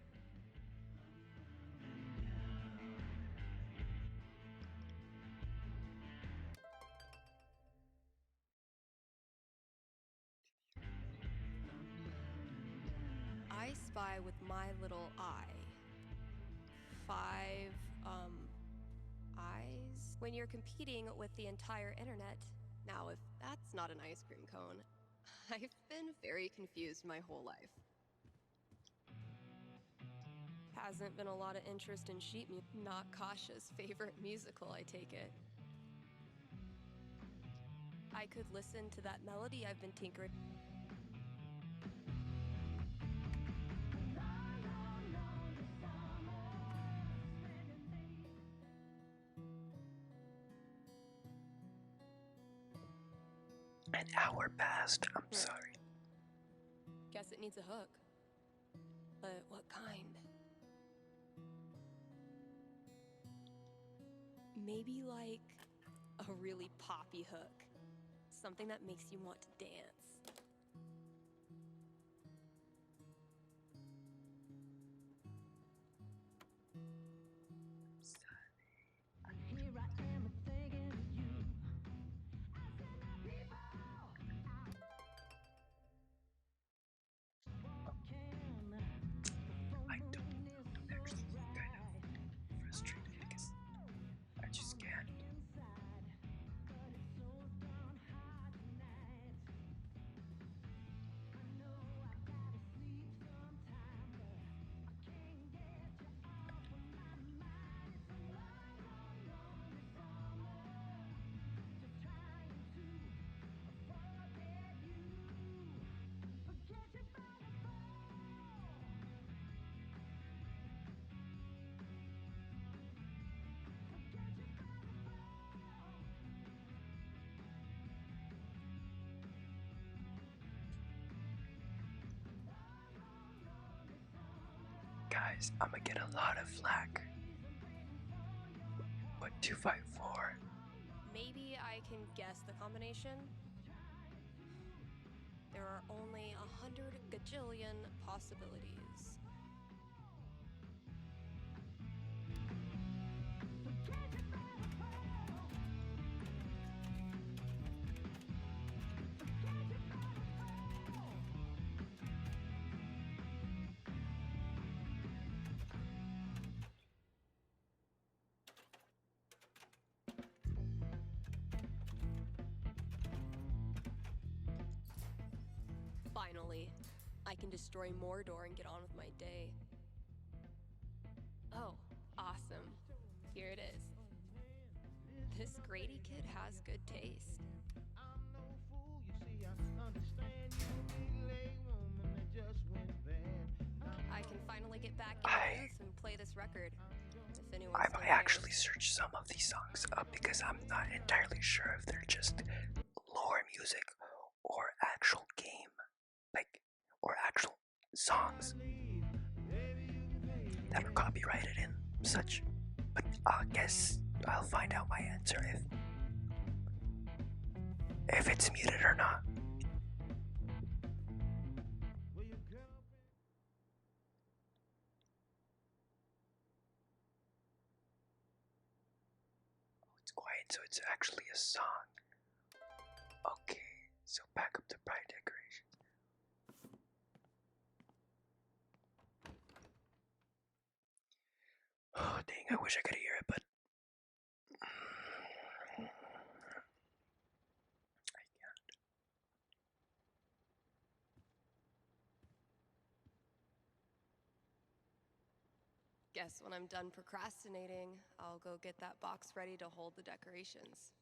I spy with my little eye. 5, eyes? When you're competing with the entire internet. Now, if that's not an ice cream cone, I've been very confused my whole life. Hasn't been a lot of interest in sheet music. Not Kasha's favorite musical, I take it. I could listen to that melody I've been tinkering. An hour passed. I'm sorry. Guess it needs a hook. But what kind? Maybe like a really poppy hook. Something that makes you want to dance. I don't actually kind of frustrated because I just can't. Guys, I'm gonna get a lot of flack. But 254. Maybe I can guess the combination? There are only 100 gajillion possibilities. Finally, I can destroy Mordor and get on with my day. Oh, awesome. Here it is. This Grady kid has good taste. I can finally get back in the booth and play this record. If anyone I still might cares. actually search some of these songs up because I'm not entirely sure if they're just lore music or actual game, like, or actual songs that are copyrighted and such. But I guess I'll find out my answer if it's muted or not. It's quiet, so it's actually a song. Okay, so back up the bright decorations. Oh dang, I wish I could hear it, but I can't. Guess when I'm done procrastinating, I'll go get that box ready to hold the decorations.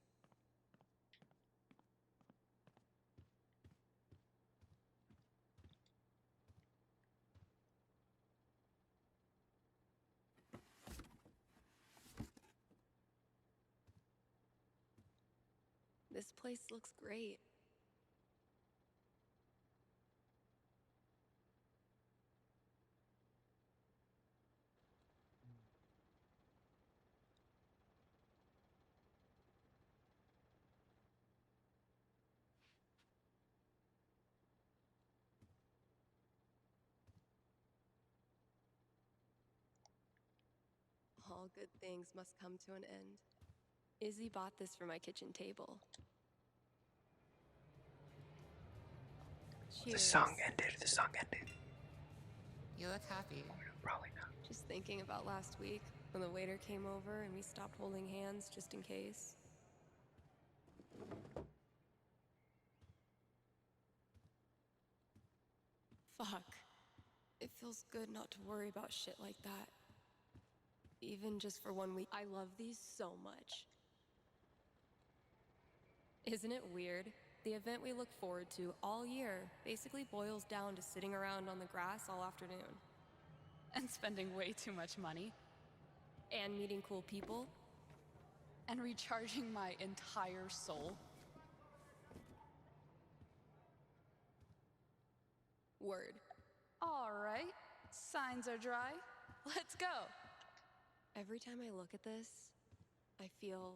This place looks great. All good things must come to an end. Izzy bought this for my kitchen table. Cheers. The song ended. The song ended. You look happy. Probably not. Just thinking about last week when the waiter came over and we stopped holding hands just in case. Fuck. It feels good not to worry about shit like that. Even just for 1 week. I love these so much. Isn't it weird? The event we look forward to all year basically boils down to sitting around on the grass all afternoon. And spending way too much money. And meeting cool people. And recharging my entire soul. Word. All right, signs are dry. Let's go. Every time I look at this, I feel...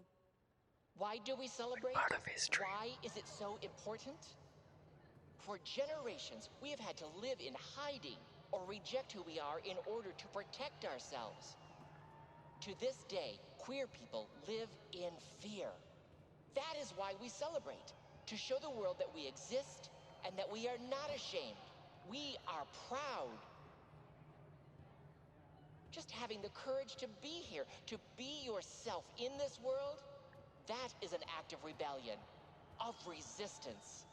Why do we celebrate? Part of history. Why is it so important? For generations, we have had to live in hiding or reject who we are in order to protect ourselves. To this day, queer people live in fear. That is why we celebrate, to show the world that we exist and that we are not ashamed. We are proud. Just having the courage to be here, to be yourself in this world, that is an act of rebellion, of resistance.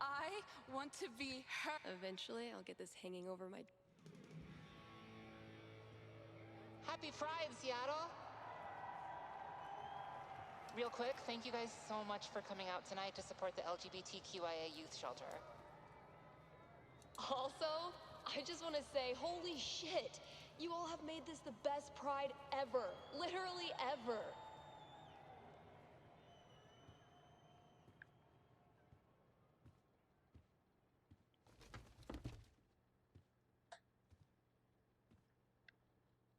I want to be her. Eventually, I'll get this hanging over my... Happy Pride, Seattle! Real quick, thank you guys so much for coming out tonight to support the LGBTQIA youth shelter. Also, I just want to say, holy shit! You all have made this the best Pride ever. Literally ever.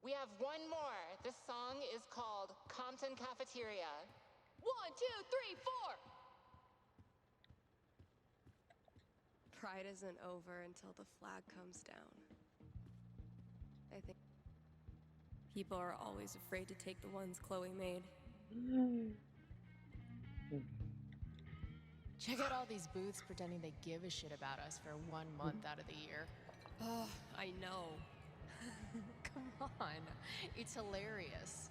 We have one more. This song is called Compton Cafeteria. 1, 2, 3, 4! Pride isn't over until the flag comes down. I think people are always afraid to take the ones Chloe made. Check out all these booths pretending they give a shit about us for 1 month out of the year. Oh, I know. Come on, it's hilarious.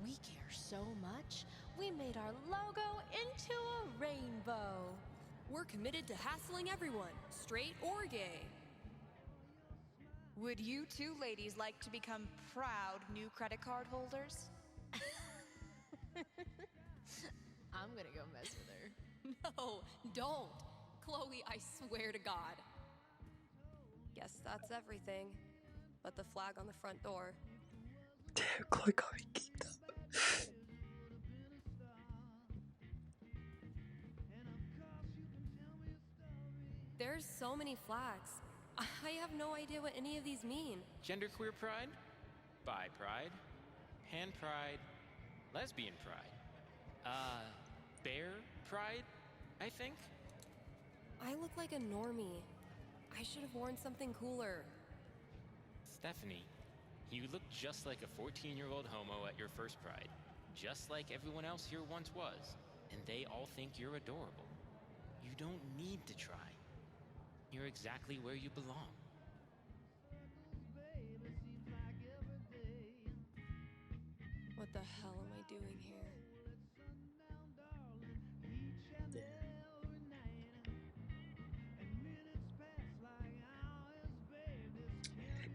We care so much, we made our logo into a rainbow. We're committed to hassling everyone, straight or gay. Would you two ladies like to become proud new credit card holders? I'm gonna go mess with her. No, don't. Chloe, I swear to God. Guess that's everything. But the flag on the front door. Damn, Chloe got me geeked up. There's so many flags. I have no idea what any of these mean. Genderqueer pride, bi pride, pan pride, lesbian pride, bear pride, I think. I look like a normie. I should have worn something cooler. Stephanie, you look just like a 14-year-old homo at your first pride. Just like everyone else here once was. And they all think you're adorable. You don't need to try. You're exactly where you belong. What the hell am I doing here?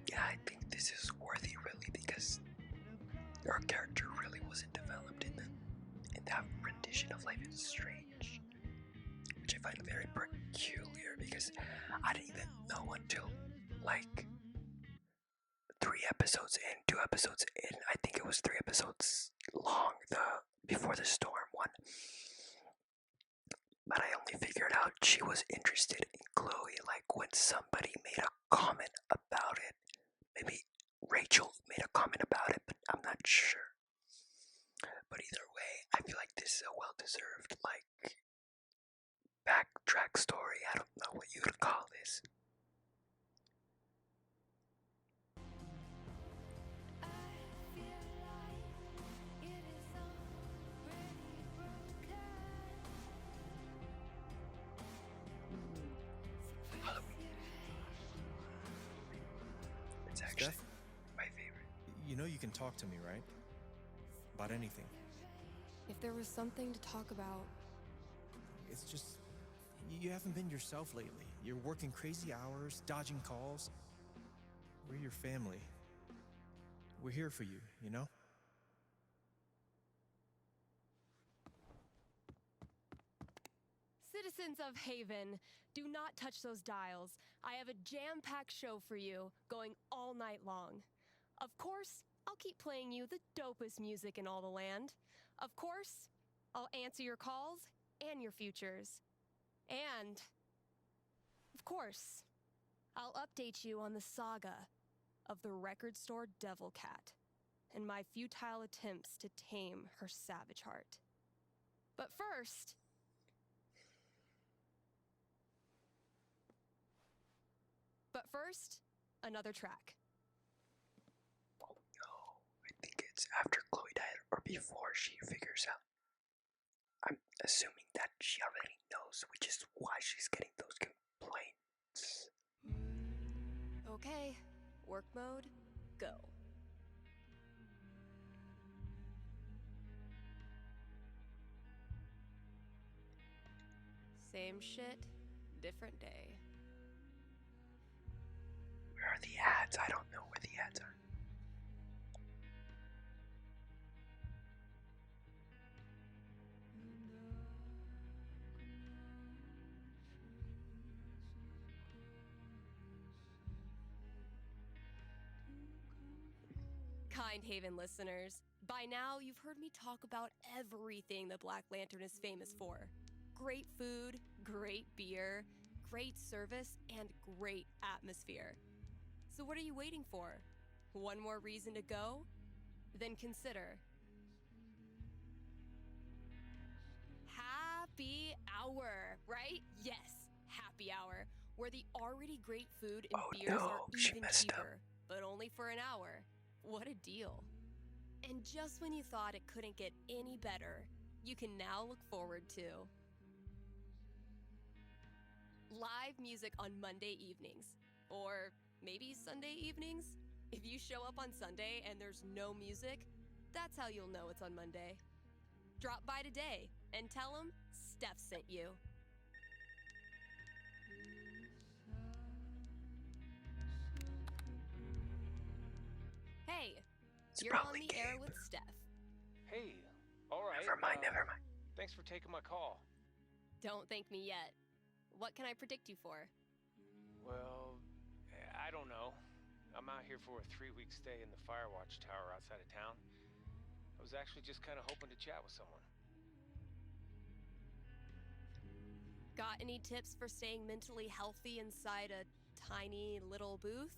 Yeah, I think this is worthy really because her character really wasn't developed in that rendition of Life is Strange, which I find very peculiar because I didn't even know until like 3 episodes in, 2 episodes in. I think it was 3 episodes long, the Before the Storm one. But I only figured out she was interested in Chloe like when somebody made a comment about it. Maybe Rachel made a comment about it, but I'm not sure. But either way, I feel like this is a well-deserved, like, backtrack story. I don't know what you would call this. It's actually Steph, my favorite. you know you can talk to me, right? About anything. If there was something to talk about... It's just, you haven't been yourself lately. You're working crazy hours, dodging calls. We're your family. We're here for you, you know? Citizens of Haven, do not touch those dials. I have a jam-packed show for you, going all night long. Of course, I'll keep playing you the dopest music in all the land. Of course, I'll answer your calls and your futures. And, of course, I'll update you on the saga of the record store Devil Cat and my futile attempts to tame her savage heart. But first, another track. Oh no, I think it's after Chloe died or before she figures out. I'm assuming that she already knows, which is why she's getting those complaints. Okay, work mode, go. Same shit, different day. Where are the ads? I don't know where the ads are. Kind Haven listeners, by now you've heard me talk about everything the Black Lantern is famous for. Great food, great beer, great service, and great atmosphere. So what are you waiting for? One more reason to go? Then consider Happy Hour, right? Yes, Happy Hour, where the already great food and beers are even cheaper, but only for an hour. What a deal. And just when you thought it couldn't get any better, you can now look forward to live music on Monday evenings, or maybe Sunday evenings. If you show up on Sunday and there's no music, that's how you'll know it's on Monday. Drop by today and tell them Steph sent you. Hey, you're on the air with Steph. Hey, alright. Never mind. Thanks for taking my call. Don't thank me yet. What can I predict you for? Well, I don't know. I'm out here for a 3-week stay in the Firewatch Tower outside of town. I was actually just kind of hoping to chat with someone. Got any tips for staying mentally healthy inside a tiny little booth?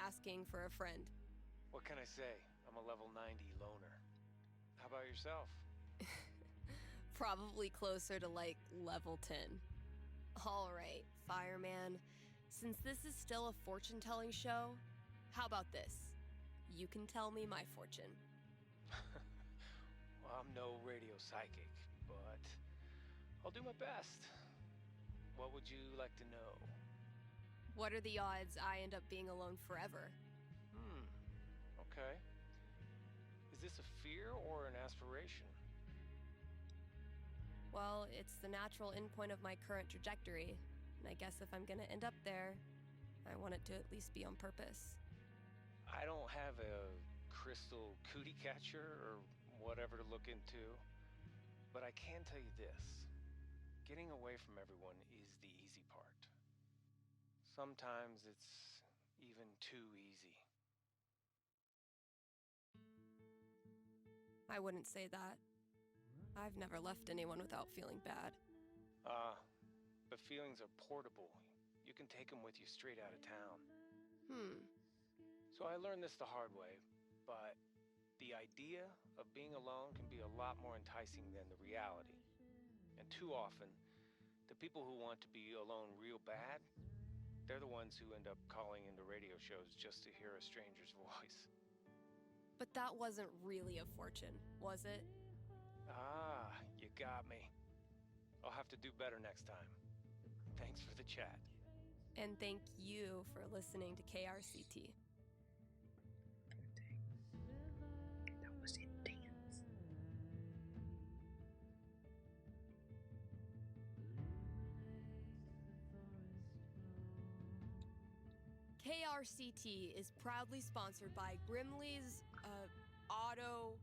Asking for a friend. What can I say? I'm a level 90 loner. How about yourself? Probably closer to like level 10. All right, fireman. Since this is still a fortune-telling show, how about this? You can tell me my fortune. Well, I'm no radio psychic, but I'll do my best. What would you like to know? What are the odds I end up being alone forever? Okay. Is this a fear or an aspiration? Well, it's the natural endpoint of my current trajectory, and I guess if I'm gonna end up there, I want it to at least be on purpose. I don't have a crystal cootie catcher or whatever to look into, but I can tell you this. Getting away from everyone is the easy part. Sometimes it's even too easy. I wouldn't say that. I've never left anyone without feeling bad. But feelings are portable. You can take them with you straight out of town. So I learned this the hard way, but the idea of being alone can be a lot more enticing than the reality. And too often, the people who want to be alone real bad, they're the ones who end up calling into radio shows just to hear a stranger's voice. But that wasn't really a fortune, was it? You got me. I'll have to do better next time. Thanks for the chat. And thank you for listening to KRCT. That was intense. KRCT is proudly sponsored by Grimley's Auto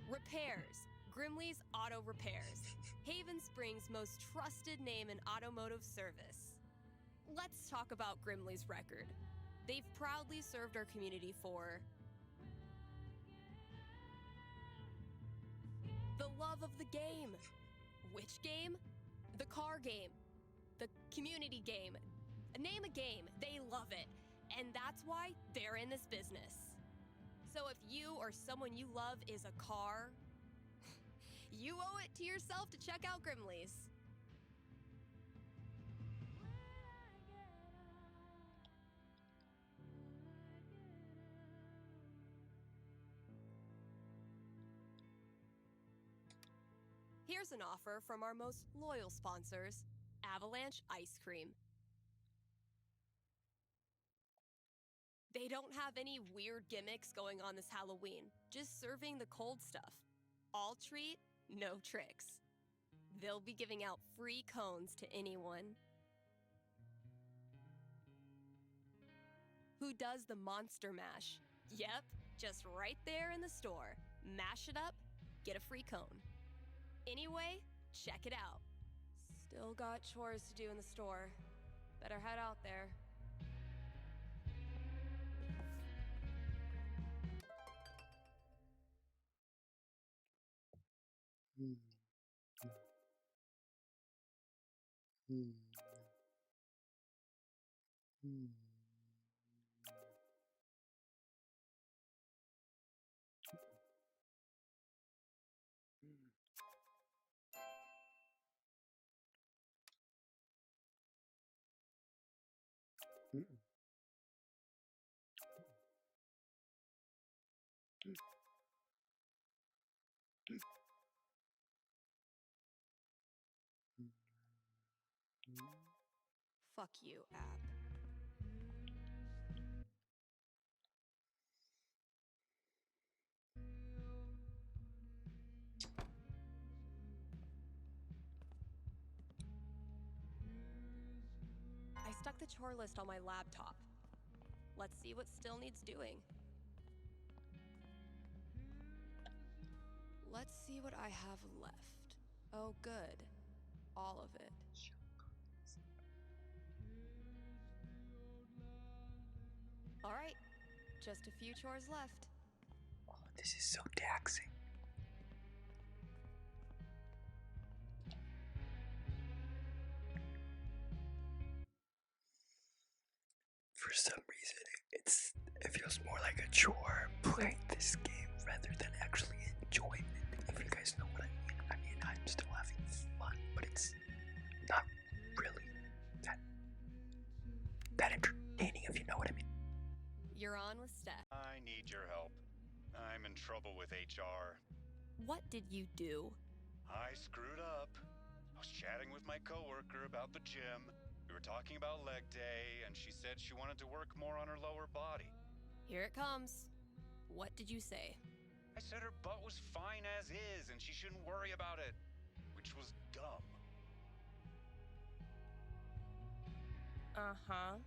Repairs. Grimley's Auto Repairs, Haven Springs' most trusted name in automotive service. Let's talk about Grimley's record. They've proudly served our community for the love of the game. Which game? The car game. The community game. Name a game. They love it. And that's That's why they're in this business. So if you or someone you love is a car, you owe it to yourself to check out Grimley's. Here's an offer from our most loyal sponsors, Avalanche Ice Cream. They don't have any weird gimmicks going on this Halloween, just serving the cold stuff. All treat, no tricks. They'll be giving out free cones to anyone who does the Monster Mash. Yep, just right there in the store. Mash it up, get a free cone. Anyway, check it out. Still got chores to do in the store. Better head out there. Fuck you, app. I stuck the chore list on my laptop. Let's see what still needs doing. Let's see what I have left. Oh, good. All of it. All right, just a few chores left. Oh, this is so taxing. For some reason, it feels more like a chore playing this game rather than actually enjoying it. If you guys know what I mean. I mean, I'm still having fun, but it's not really that entertaining, if you know what I mean. You're on with Steph. I need your help. I'm in trouble with HR. What did you do? I screwed up. I was chatting with my coworker about the gym. We were talking about leg day, and she said she wanted to work more on her lower body. Here it comes. What did you say? I said her butt was fine as is, and she shouldn't worry about it, which was dumb. Uh-huh.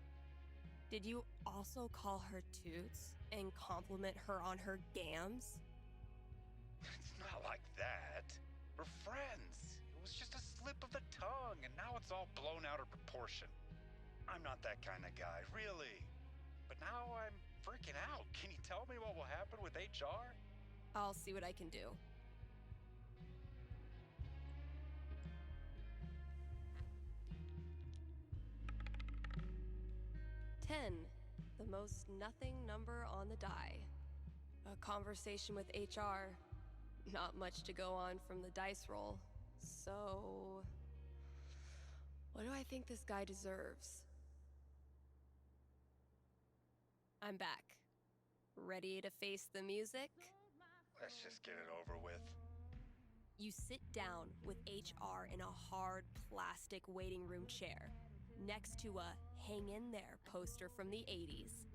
Did you also call her toots and compliment her on her gams? It's not like that. We're friends. It was just a slip of the tongue, and now it's all blown out of proportion. I'm not that kind of guy, really. But now I'm freaking out. Can you tell me what will happen with HR? I'll see what I can do. The most nothing number on the die. A conversation with HR. Not much to go on from the dice roll. So, what do I think this guy deserves? I'm back. Ready to face the music? Let's just get it over with. You sit down with HR in a hard plastic waiting room chair next to a hang in there poster from the 80s.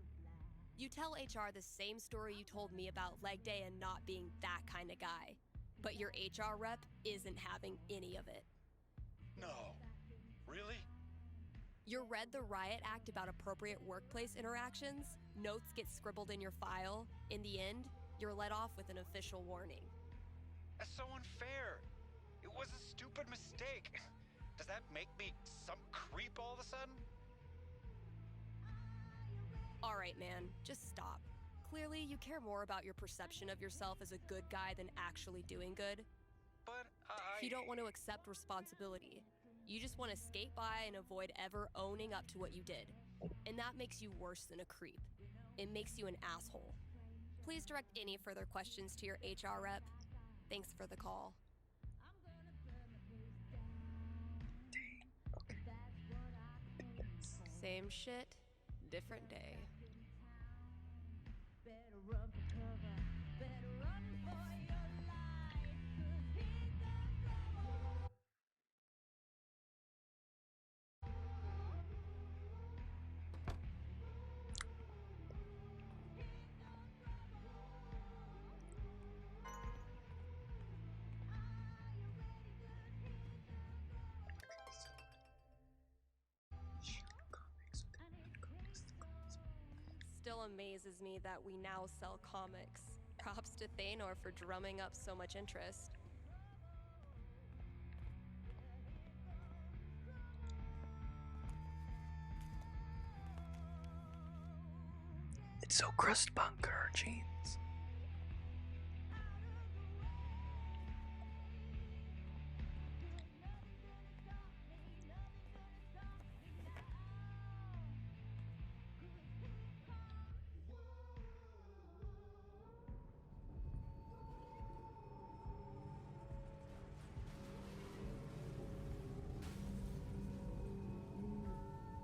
You tell HR the same story you told me about leg day and not being that kind of guy. But your HR rep isn't having any of it. No. Really? You read the Riot Act about appropriate workplace interactions, notes get scribbled in your file. In the end, you're let off with an official warning. That's so unfair. It was a stupid mistake. Does that make me some creep all of a sudden? All right, man, just stop. Clearly, you care more about your perception of yourself as a good guy than actually doing good. But You don't want to accept responsibility. You just want to skate by and avoid ever owning up to what you did. And that makes you worse than a creep. It makes you an asshole. Please direct any further questions to your HR rep. Thanks for the call. Same shit, different day. Still amazes me that we now sell comics. Props to Thanor for drumming up so much interest. It's so crust bunker jeans.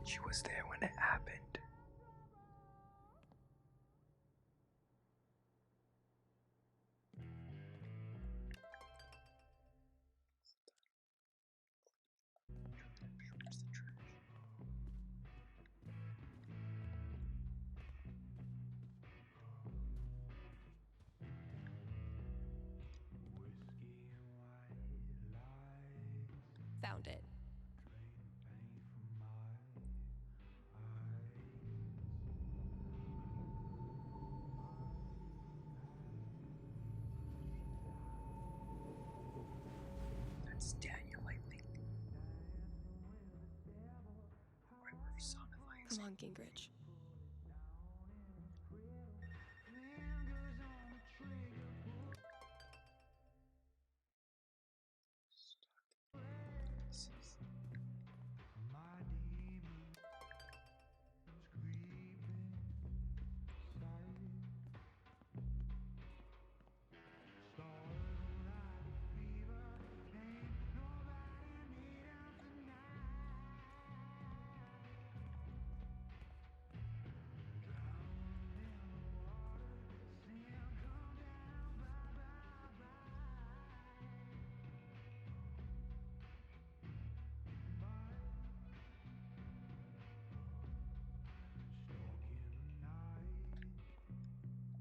She was there when it happened. Found it. That's Daniel, I think. Or son of Isaac. Come on, Gingrich.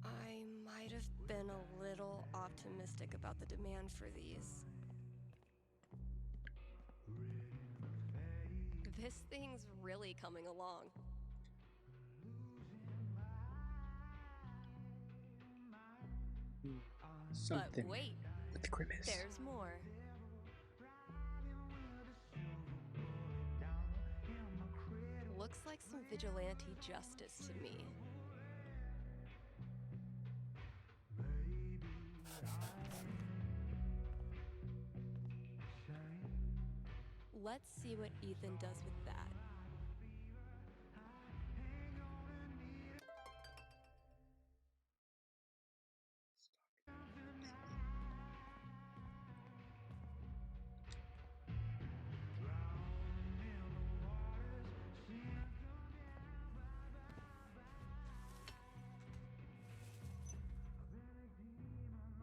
I might have been a little optimistic about the demand for these. This thing's really coming along. Something but wait, with Grimace. There's more. Looks like some vigilante justice to me. Let's see what Ethan does with that.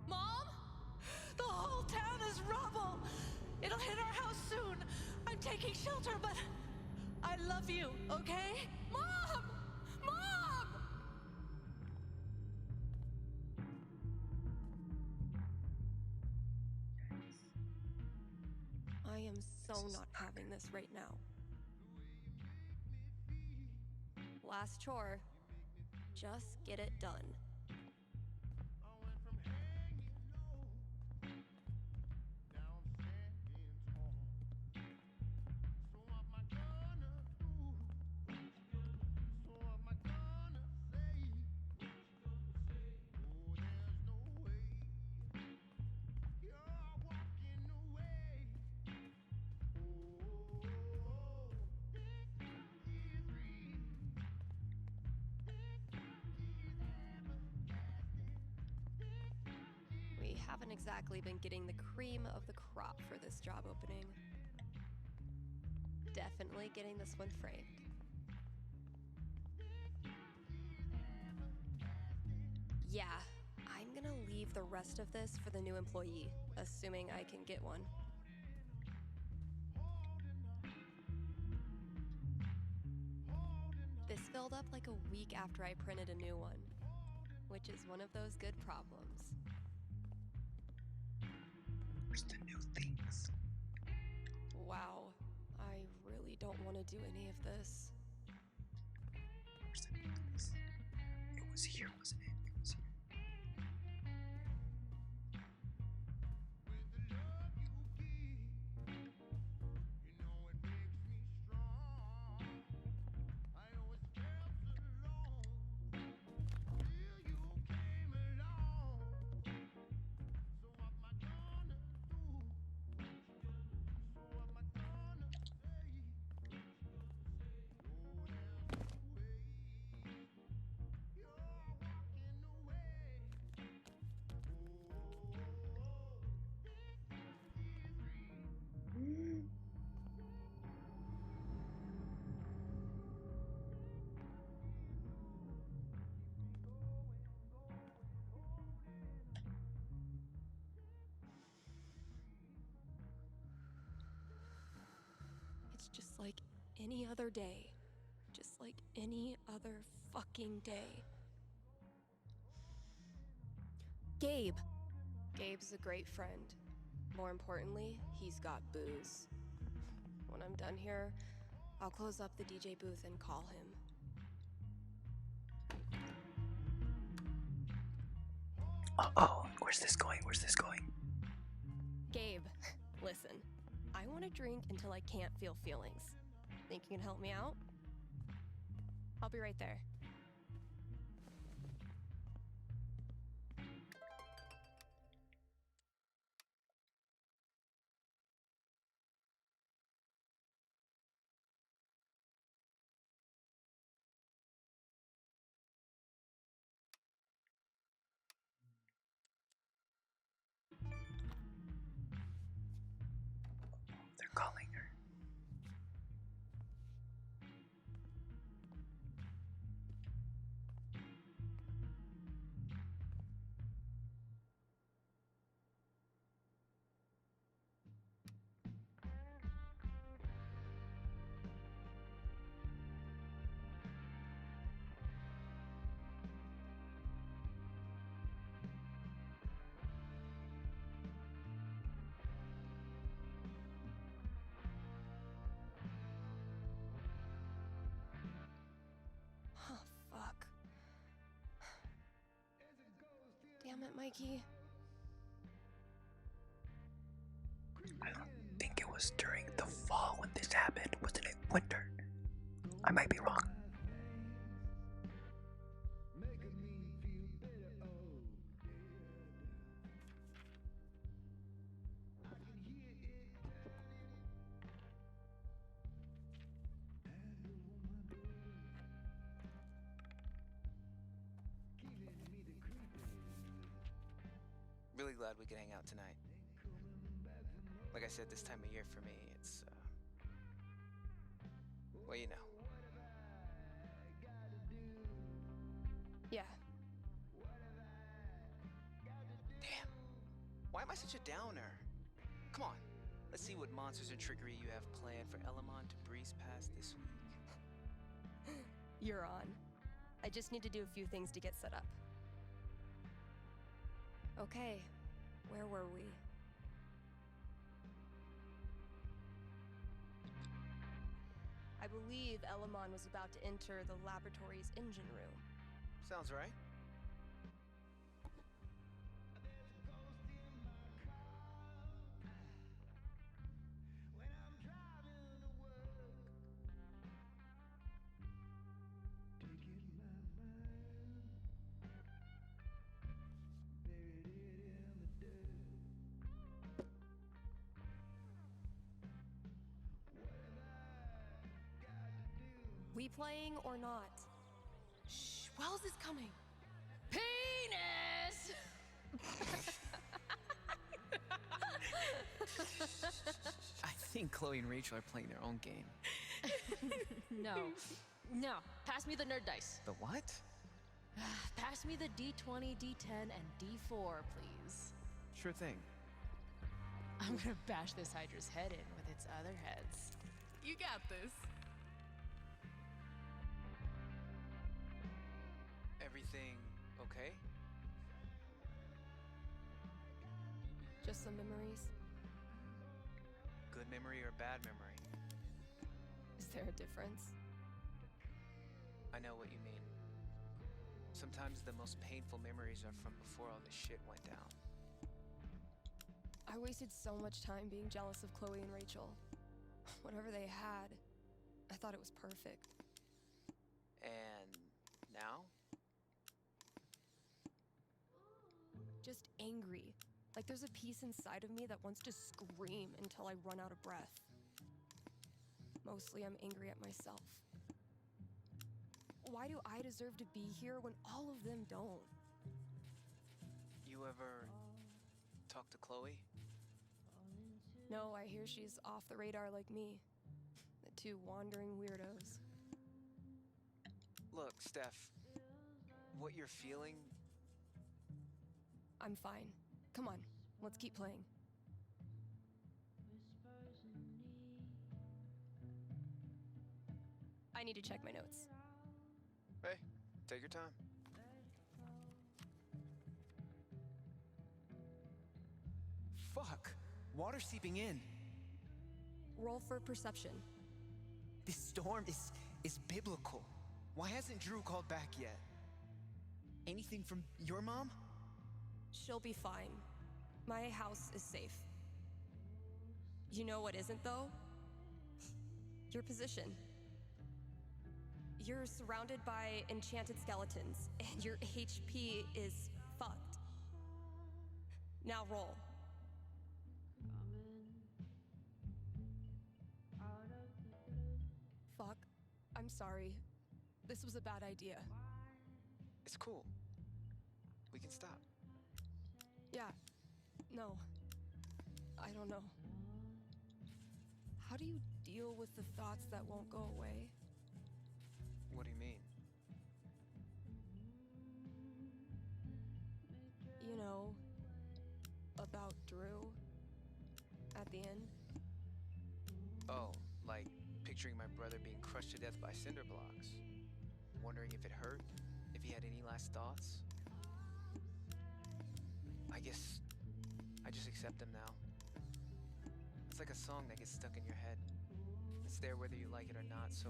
Mom? The whole town is rubble! It'll hit our house soon. I'm taking shelter, but I love you, okay? Mom! Mom! I am so not having this right now. Last chore. Just get it done. haven't exactly been getting the cream of the crop for this job opening. Definitely getting this one framed. Yeah, I'm gonna leave the rest of this for the new employee, assuming I can get one. This filled up like a week after I printed a new one, which is one of those good problems. Where's the new things? Wow, I really don't want to do any of this. Where's the new things? It was here, wasn't it? It was here. It's just like any other day. Just like any other fucking day. Gabe. Gabe's a great friend. More importantly, he's got booze. When I'm done here, I'll close up the DJ booth and call him. Uh-oh, where's this going? Where's this going? Gabe, listen. I want to drink until I can't feel feelings. Think you can help me out? I'll be right there. They're calling her. Oh, fuck. Damn it, Mikey. I don't think it was during the fall when this happened. Wasn't it winter? I might be wrong. Really glad we could hang out tonight. Like I said, this time of year for me, it's, well, you know. Yeah. Damn. Why am I such a downer? Come on. Let's see what monsters and trickery you have planned for Elamon to breeze past this week. You're on. I just need to do a few things to get set up. Okay, where were we? I believe Elamon was about to enter the laboratory's engine room. Sounds right. We playing or not? Shh, Wells is coming. Penis! and Chloe and Rachel are playing their own game. No. Pass me the nerd dice. The what? Pass me the D20, D10, and D4, please. Sure thing. I'm gonna bash this Hydra's head in with its other heads. You got this. Everything okay? Just some memories. Good memory or bad memory? Is there a difference? I know what you mean. Sometimes the most painful memories are from before all this shit went down. I wasted so much time being jealous of Chloe and Rachel. Whatever they had, I thought it was perfect. And now? Just angry. Like there's a piece inside of me that wants to scream until I run out of breath. Mostly I'm angry at myself. Why do I deserve to be here when all of them don't? You ever talk to Chloe? No, I hear she's off the radar like me. The two wandering weirdos. Look, Steph, what you're feeling... I'm fine. Come on, let's keep playing. I need to check my notes. Hey, take your time. Fuck! Water seeping in. Roll for perception. This storm is biblical. Why hasn't Drew called back yet? Anything from your mom? She'll be fine. My house is safe. You know what isn't, though? Your position. You're surrounded by enchanted skeletons, and your HP is fucked. Now roll. Fuck. I'm sorry. This was a bad idea. It's cool. We can stop. Yeah. No. I don't know. How do you deal with the thoughts that won't go away? What do you mean? You know, about Drew at the end. Oh, like picturing my brother being crushed to death by cinder blocks. Wondering if it hurt, if he had any last thoughts. I guess I just accept them now. It's like a song that gets stuck in your head. It's there whether you like it or not, so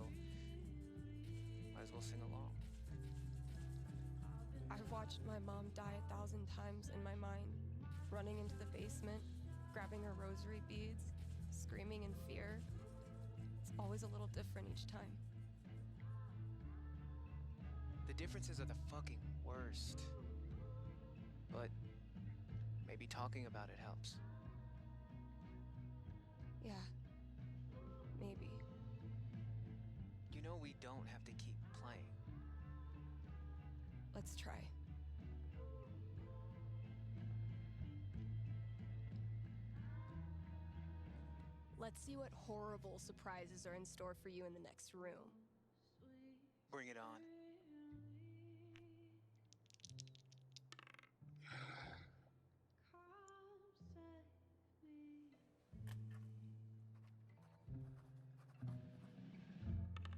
might as well sing along. I've watched my mom die 1,000 times in my mind, running into the basement, grabbing her rosary beads, screaming in fear. It's always a little different each time. The differences are the fucking worst. But maybe talking about it helps. Yeah, maybe. You know we don't have to keep playing. Let's try. Let's see what horrible surprises are in store for you in the next room. Bring it on.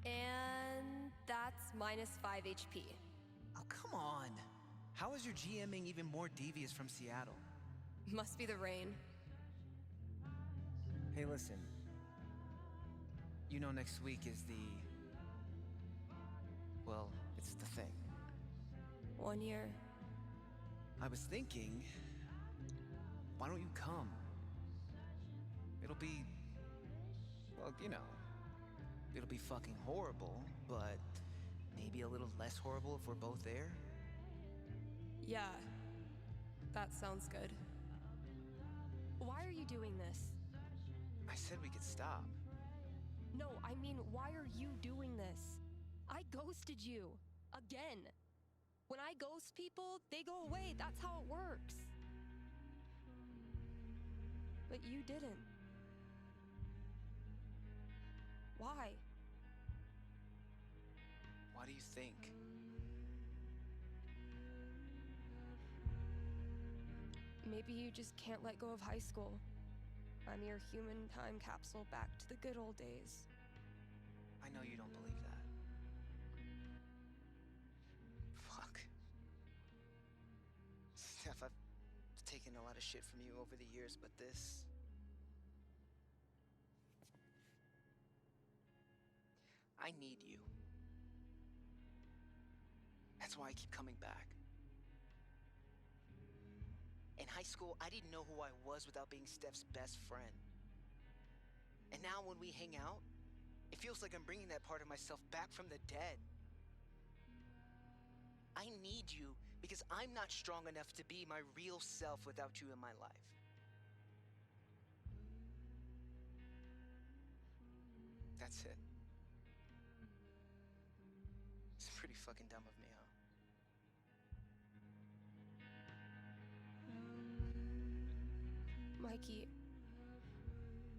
And that's -5 HP. Oh, come on. How is your GMing even more devious from Seattle? Must be the rain. Hey, listen. You know next week is the... Well, it's the thing. 1 year. I was thinking... Why don't you come? It'll be... Well, you know... It'll be fucking horrible, but... Maybe a little less horrible if we're both there? Yeah. That sounds good. Why are you doing this? I said we could stop. No, I mean, why are you doing this? I ghosted you. Again. When I ghost people, they go away. That's how it works. But you didn't. Why? Why do you think? Maybe you just can't let go of high school. I'm your human time capsule back to the good old days. I know you don't believe that. Fuck. Steph, I've taken a lot of shit from you over the years, but this... I need you. That's why I keep coming back. In high school, I didn't know who I was without being Steph's best friend. And now when we hang out, it feels like I'm bringing that part of myself back from the dead. I need you because I'm not strong enough to be my real self without you in my life. That's it. It's pretty fucking dumb of me, huh? Mikey,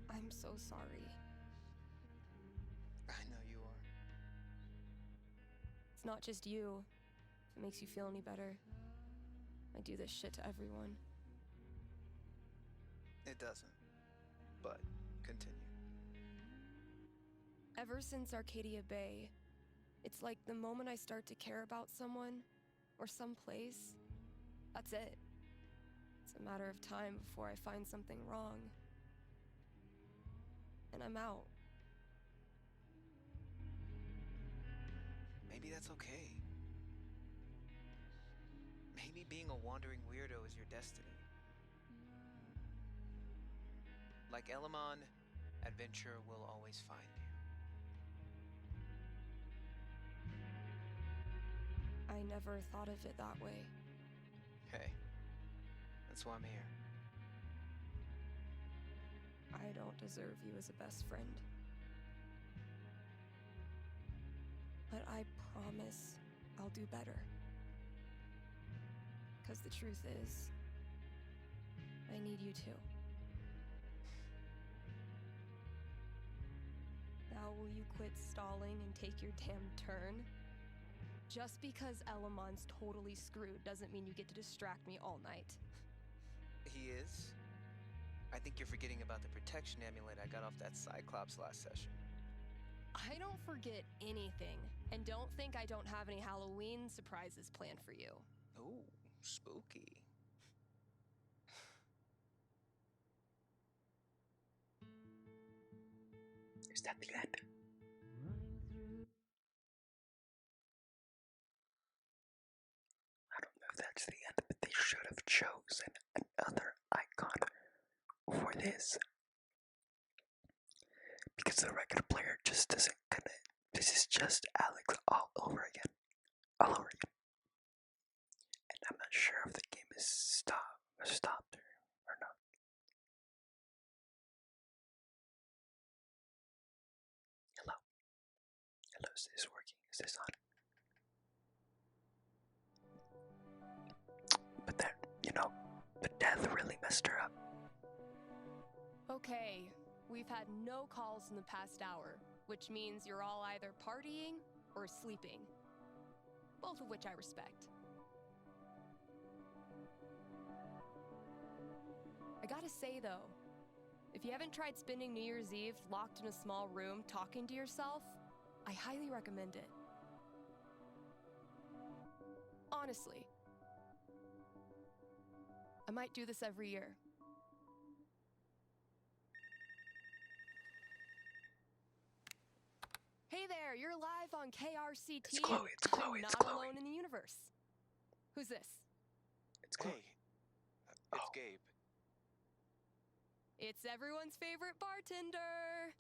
I'm so sorry. I know you are. It's not just you. If it makes you feel any better. I do this shit to everyone. It doesn't. But continue. Ever since Arcadia Bay, it's like the moment I start to care about someone or someplace, that's it. It's a matter of time before I find something wrong. And I'm out. Maybe that's okay. Maybe being a wandering weirdo is your destiny. Like Elamon, adventure will always find you. I never thought of it that way. Hey, that's why I'm here. I don't deserve you as a best friend. But I promise I'll do better. Because the truth is, I need you too. Now will you quit stalling and take your damn turn? Just because Elamon's totally screwed doesn't mean you get to distract me all night. He is? I think you're forgetting about the protection amulet I got off that Cyclops last session. I don't forget anything, and don't think I don't have any Halloween surprises planned for you. Ooh, spooky. Is that the end? I don't know if that's the end, but they should have chosen another icon for this. Because the record player just doesn't connect. This is just Alex all over again. All over again. And I'm not sure if the game is stopped or not. Hello? Hello, is this working? Is this on? But then, the death really messed her up. Okay, we've had no calls in the past hour, which means you're all either partying or sleeping. Both of which I respect. I gotta say though, if you haven't tried spending New Year's Eve locked in a small room talking to yourself, I highly recommend it. Honestly. I might do this every year. Hey there, you're live on KRCT. It's Chloe, I'm not Chloe. alone in the universe. Who's this? It's Chloe. Hey, it's Gabe. It's everyone's favorite bartender.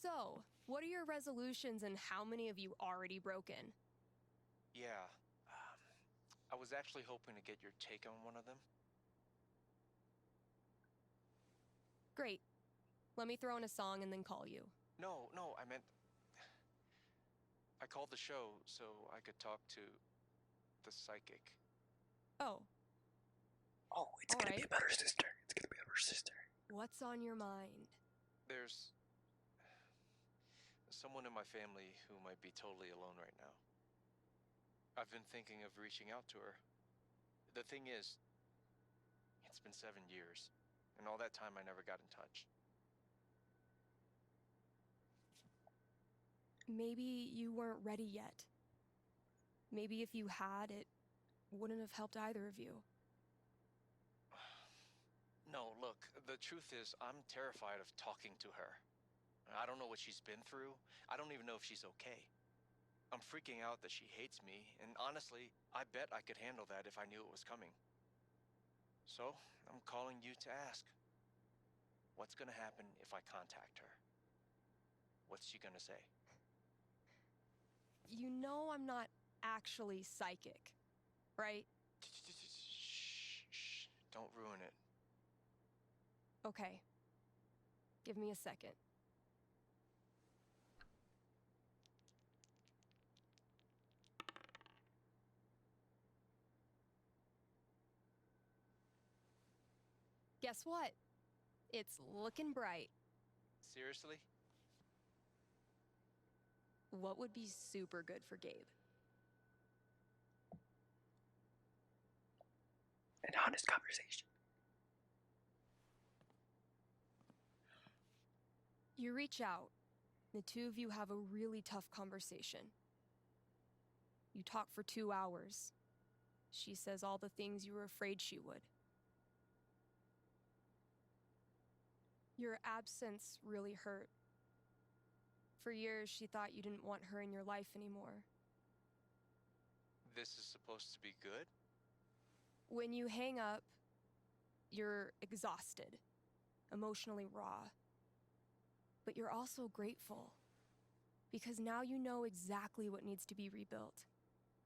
So, what are your resolutions and how many have you already broken? Yeah, I was actually hoping to get your take on one of them. Great. Let me throw in a song and then call you. No, I meant... I called the show so I could talk to the psychic. Oh. Oh, it's gonna be about her sister. It's gonna be about her sister. What's on your mind? There's someone in my family who might be totally alone right now. I've been thinking of reaching out to her. The thing is, it's been 7 years, and all that time I never got in touch. Maybe you weren't ready yet. Maybe if you had, it wouldn't have helped either of you. No, look, the truth is, I'm terrified of talking to her. I don't know what she's been through. I don't even know if she's okay. I'm freaking out that she hates me, and honestly, I bet I could handle that if I knew it was coming. So, I'm calling you to ask. What's gonna happen if I contact her? What's she gonna say? You know I'm not actually psychic, right? Shh, don't ruin it. Okay. Give me a second. Guess what? It's looking bright. Seriously? What would be super good for Gabe? An honest conversation. You reach out. The two of you have a really tough conversation. You talk for 2 hours. She says all the things you were afraid she would. Your absence really hurt. For years, she thought you didn't want her in your life anymore. This is supposed to be good? When you hang up, you're exhausted, emotionally raw. But you're also grateful, because now you know exactly what needs to be rebuilt,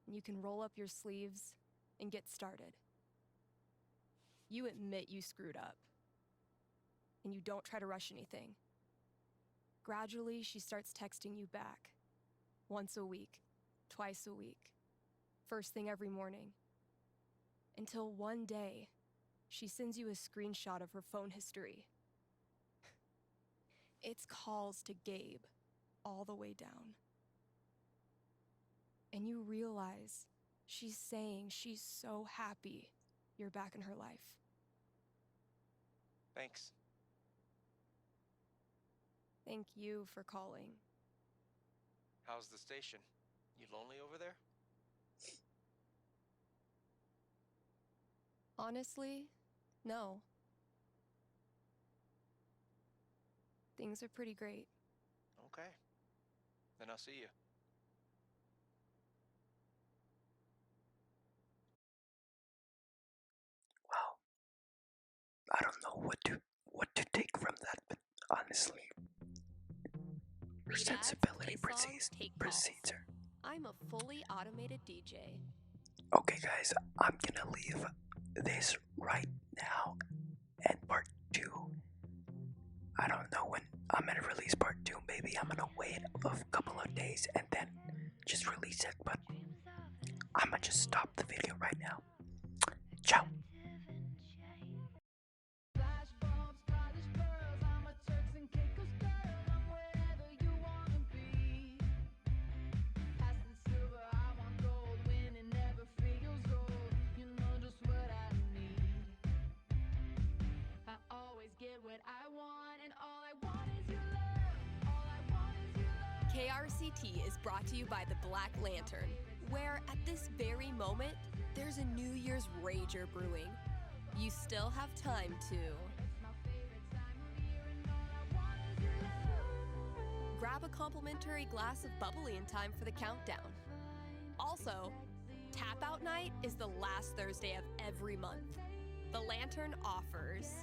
and you can roll up your sleeves and get started. You admit you screwed up, and you don't try to rush anything. Gradually, she starts texting you back, once a week, twice a week, first thing every morning. Until one day, she sends you a screenshot of her phone history. It's calls to Gabe, all the way down. And you realize she's saying she's so happy you're back in her life. Thanks. Thank you for calling. How's the station? You lonely over there? Honestly, no. Things are pretty great. Okay. Then I'll see you. Well, I don't know what to take from that, but honestly, her Read ads, sensibility play songs, precedes take calls. her. I'm a fully automated DJ. Okay, guys, I'm gonna leave this right now. And part 2, I don't know when I'm gonna release part 2. Maybe I'm gonna wait a couple of days and then just release it. But I'm gonna just stop the video right now. Ciao. KRCT is brought to you by the Black Lantern, where at this very moment, there's a New Year's rager brewing. You still have time to grab a complimentary glass of bubbly in time for the countdown. Also, Tap Out Night is the last Thursday of every month. The Lantern offers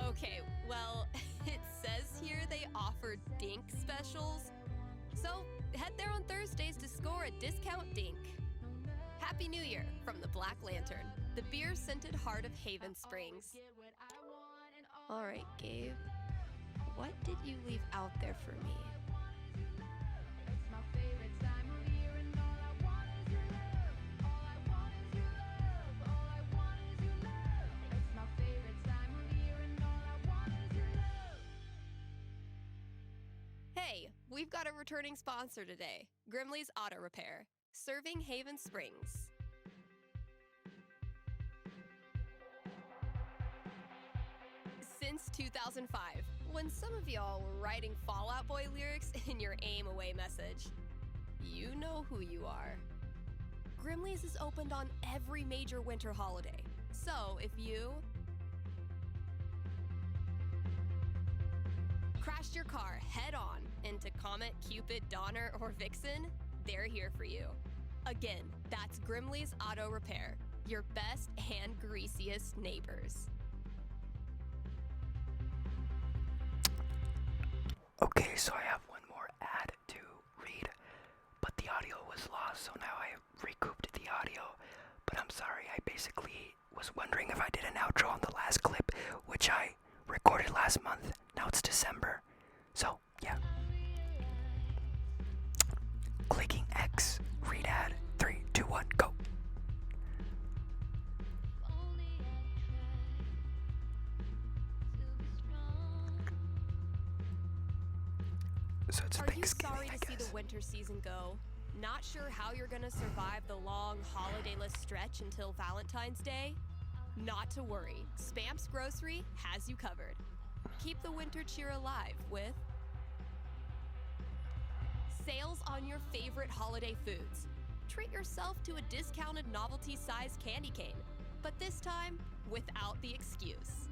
okay, well, it says here they offer dink specials. So head there on Thursdays to score a discount dink. Happy New Year from the Black Lantern, the beer-scented heart of Haven Springs. All right, Gabe, what did you leave out there for me? Hey, we've got a returning sponsor today, Grimley's Auto Repair, serving Haven Springs. Since 2005, when some of y'all were writing Fall Out Boy lyrics in your aim away message. You know who you are. Grimley's is opened on every major winter holiday, so if you crashed your car head-on into Comet, Cupid, Donner, or Vixen, they're here for you. Again, that's Grimley's Auto Repair, your best and greasiest neighbors. Okay, so I have one more ad to read, but the audio was lost, so now I recouped the audio. But I'm sorry, I basically was wondering if I did an outro on the last clip, which I recorded last month. Now it's December, so yeah. Clicking X, read ad, 3, 2, 1, go. So it's Are you Thanksgiving, sorry to see the winter season go? Not sure how you're gonna survive the long holidayless stretch until Valentine's Day? Not to worry, Spam's Grocery has you covered. Keep the winter cheer alive with sales on your favorite holiday foods. Treat yourself to a discounted novelty-sized candy cane, but this time without the excuse.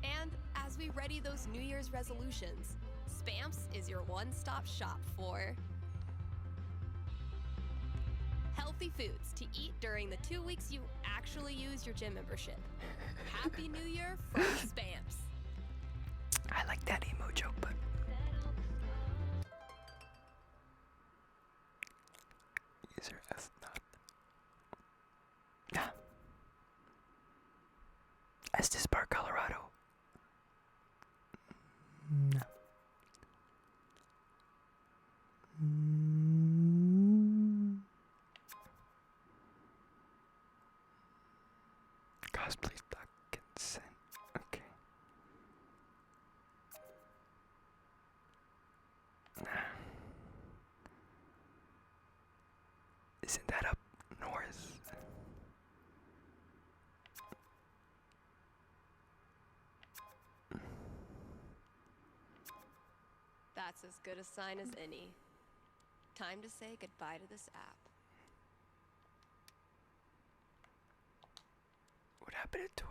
And as we ready those New Year's resolutions, Spamps is your one-stop shop for healthy foods to eat during the 2 weeks you actually use your gym membership. Happy New Year from Spamps. I like that emo joke, but user F not. Yeah. Estes Park, Colorado. No. Cosplay stock consent. Okay. Isn't that up north? That's as good a sign as any. Time to say goodbye to this app. What happened to Torywood?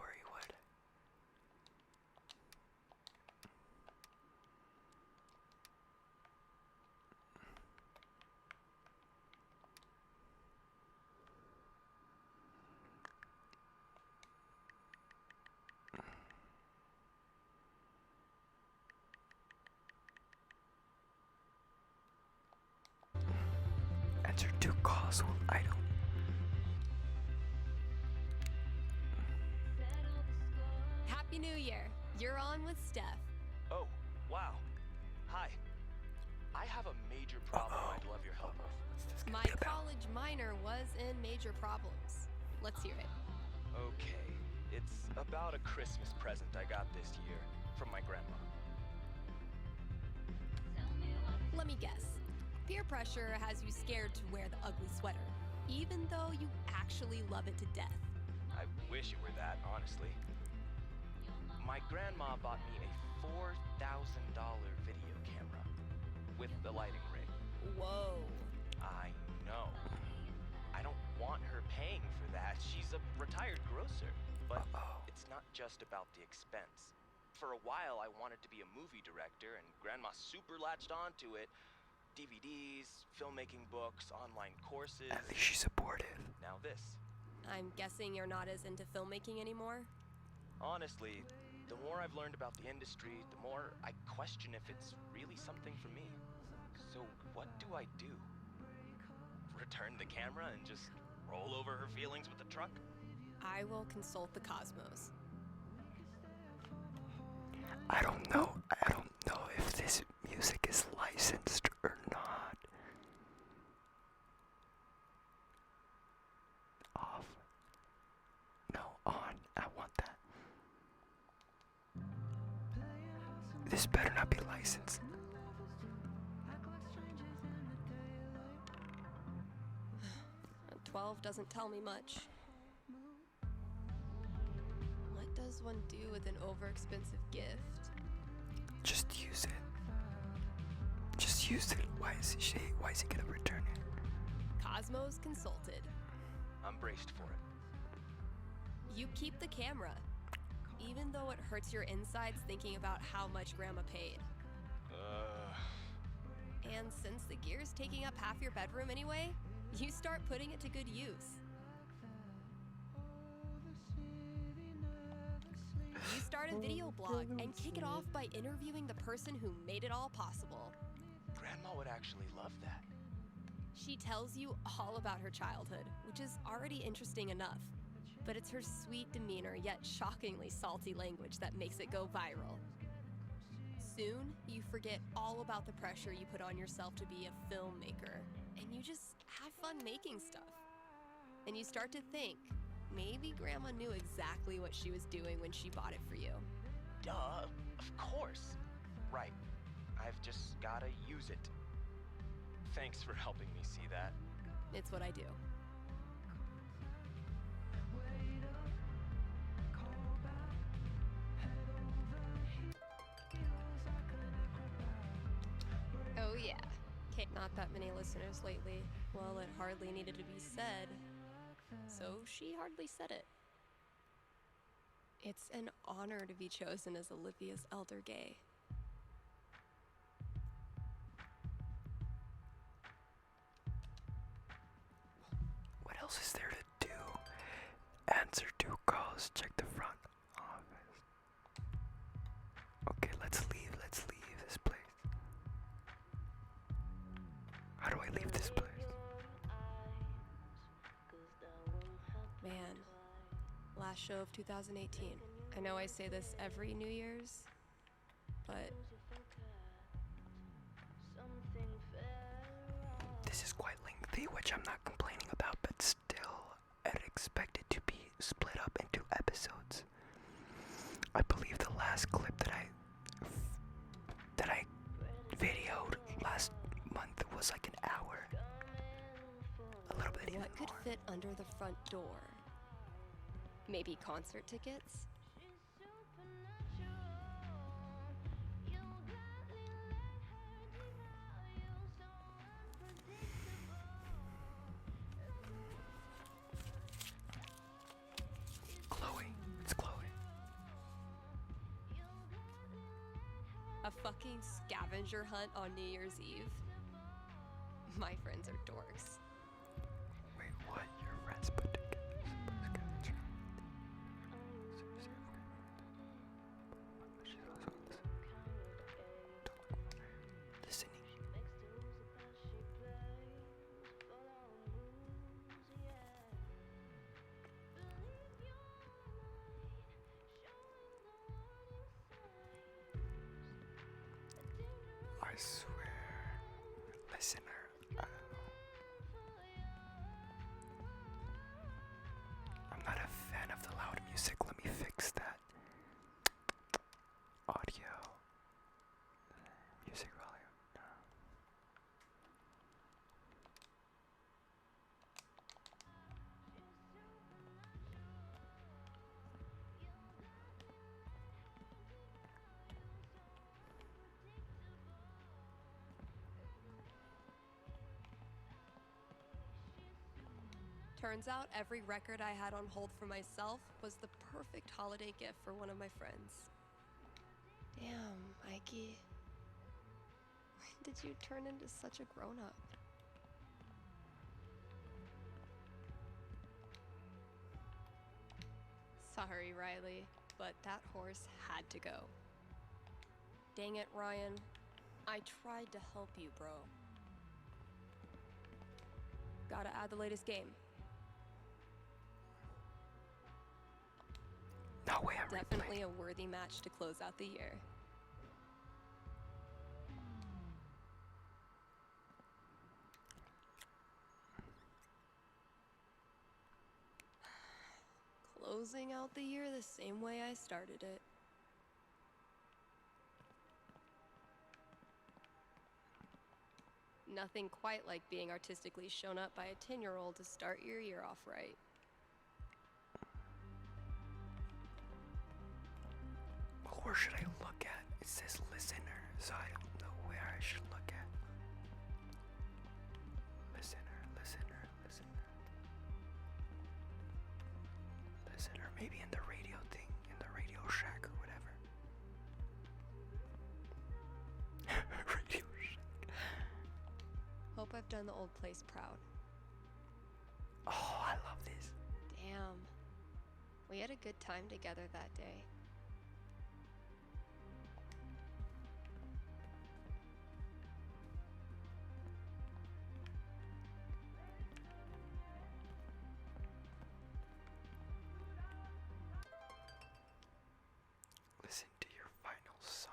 Answer 2 calls. Well, I don't. Happy New Year. You're on with Steph. Oh, wow. Hi. I have a major problem I'd love your help with. My college minor was in major problems. Let's hear it. Okay. It's about a Christmas present I got this year from my grandma. Let me guess. Peer pressure has you scared to wear the ugly sweater, even though you actually love it to death. I wish it were that, honestly. My grandma bought me a $4,000 video camera with the lighting rig. Whoa. I know. I don't want her paying for that. She's a retired grocer. But it's not just about the expense. For a while, I wanted to be a movie director, and Grandma super latched onto it. DVDs, filmmaking books, online courses. At least she's supportive. Now this. I'm guessing you're not as into filmmaking anymore? Honestly, the more I've learned about the industry, the more I question if it's really something for me. So what do I do? Return the camera and just roll over her feelings with the truck? I will consult the cosmos. I don't know if this music is licensed or not. Off. No, on. I want that. This better not be licensed. 12 doesn't tell me much. What does one do with an overexpensive gift? Just use it. Just use it. Why is he gonna return it? Cosmo's consulted. I'm braced for it. You keep the camera, even though it hurts your insides thinking about how much Grandma paid. And since the gear's taking up half your bedroom anyway, you start putting it to good use. You start a video blog and kick it off by interviewing the person who made it all possible. Grandma would actually love that. She tells you all about her childhood, which is already interesting enough. But it's her sweet demeanor yet shockingly salty language that makes it go viral. Soon, you forget all about the pressure you put on yourself to be a filmmaker, and you just have fun making stuff. And you start to think, maybe Grandma knew exactly what she was doing when she bought it for you. Duh, of course. Right. I've just gotta use it. Thanks for helping me see that. It's what I do. Oh yeah. Okay, not that many listeners lately. Well, it hardly needed to be said, so she hardly said it. It's an honor to be chosen as Olivia's elder gay. What else is there to do? Answer 2 calls, check the front office. Okay, let's leave this place. How do I leave this place? Man, last show of 2018. I know I say this every New Year's, but This is quite lengthy, which I'm not complaining about, but still, I'd expect it to be split up into episodes. I believe the last clip that I videoed last month was like an hour. A little bit even what could more. fit under the front door? Maybe concert tickets? Chloe. It's Chloe. A fucking scavenger hunt on New Year's Eve? My friends are dorks. Wait, what? Your friends put together? Listening. I swear, listener, I don't know. I'm not a fan of the loud music. Let me fix that. Audio. Music volume. No. Turns out every record I had on hold for myself was the perfect holiday gift for one of my friends. Damn, Mikey. When did you turn into such a grown-up? Sorry, Riley, but that horse had to go. Dang it, Ryan. I tried to help you, bro. Gotta add the latest game. No way, I'm Definitely a worthy match to close out the year. Closing out the year the same way I started it. Nothing quite like being artistically shown up by a 10-year-old to start your year off right. Where should I look at? It says listener, so I don't know where I should look at. Listener, listener, listener. Listener, maybe in the radio thing, in the Radio Shack or whatever. Radio Shack. Hope I've done the old place proud. Oh, I love this. Damn. We had a good time together that day. Listen to your final song.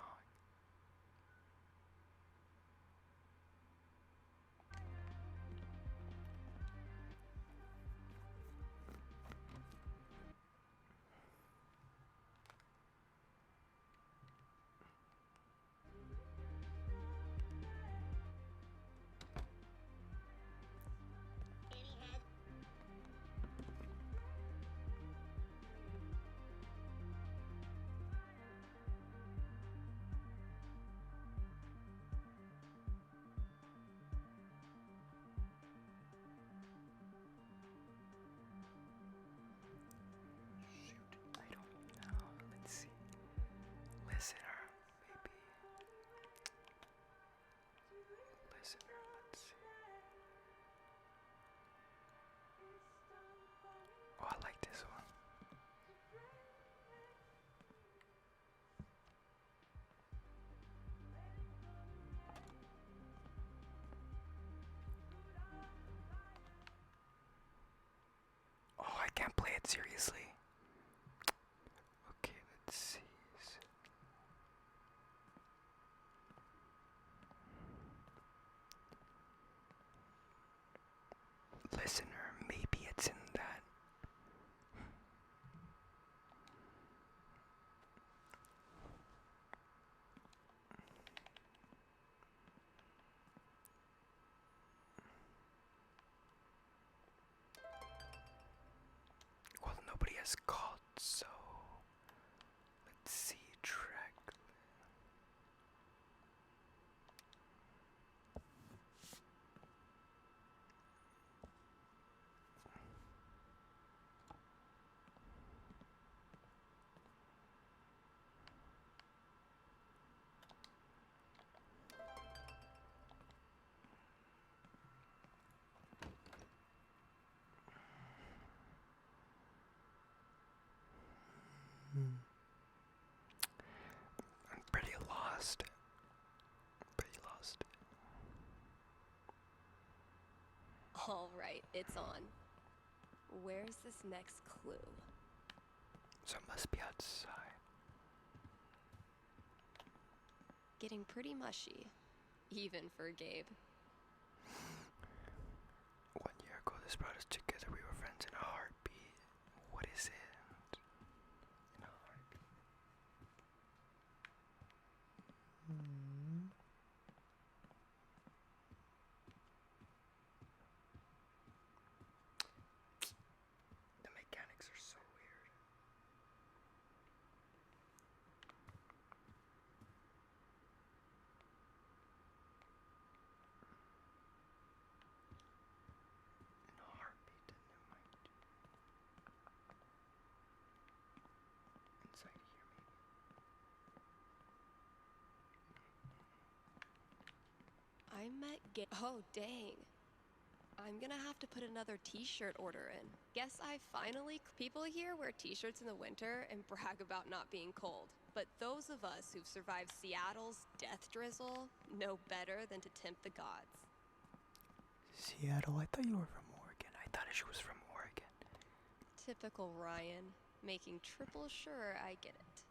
Listener, maybe. Listener, let's see. Oh, I like this one. Oh, I can't play it seriously. Okay, let's see. Listener, maybe it's in that. Well, nobody has called, so let's see. Track. I'm pretty lost. Pretty lost. All right, it's on. Where's this next clue? So it must be outside. Getting pretty mushy, even for Gabe. 1 year ago, this brought us together. We were friends in a heartbeat. What is it? In a heartbeat. The mechanics are so weird. In a heartbeat, never mind. Inside here, maybe. I met Gabe. Oh, dang. I'm gonna have to put another t-shirt order in. Guess I finally. People here wear t-shirts in the winter and brag about not being cold. But those of us who've survived Seattle's death drizzle know better than to tempt the gods. Seattle? I thought you were from Oregon. I thought she was from Oregon. Typical Ryan, making triple sure I get it.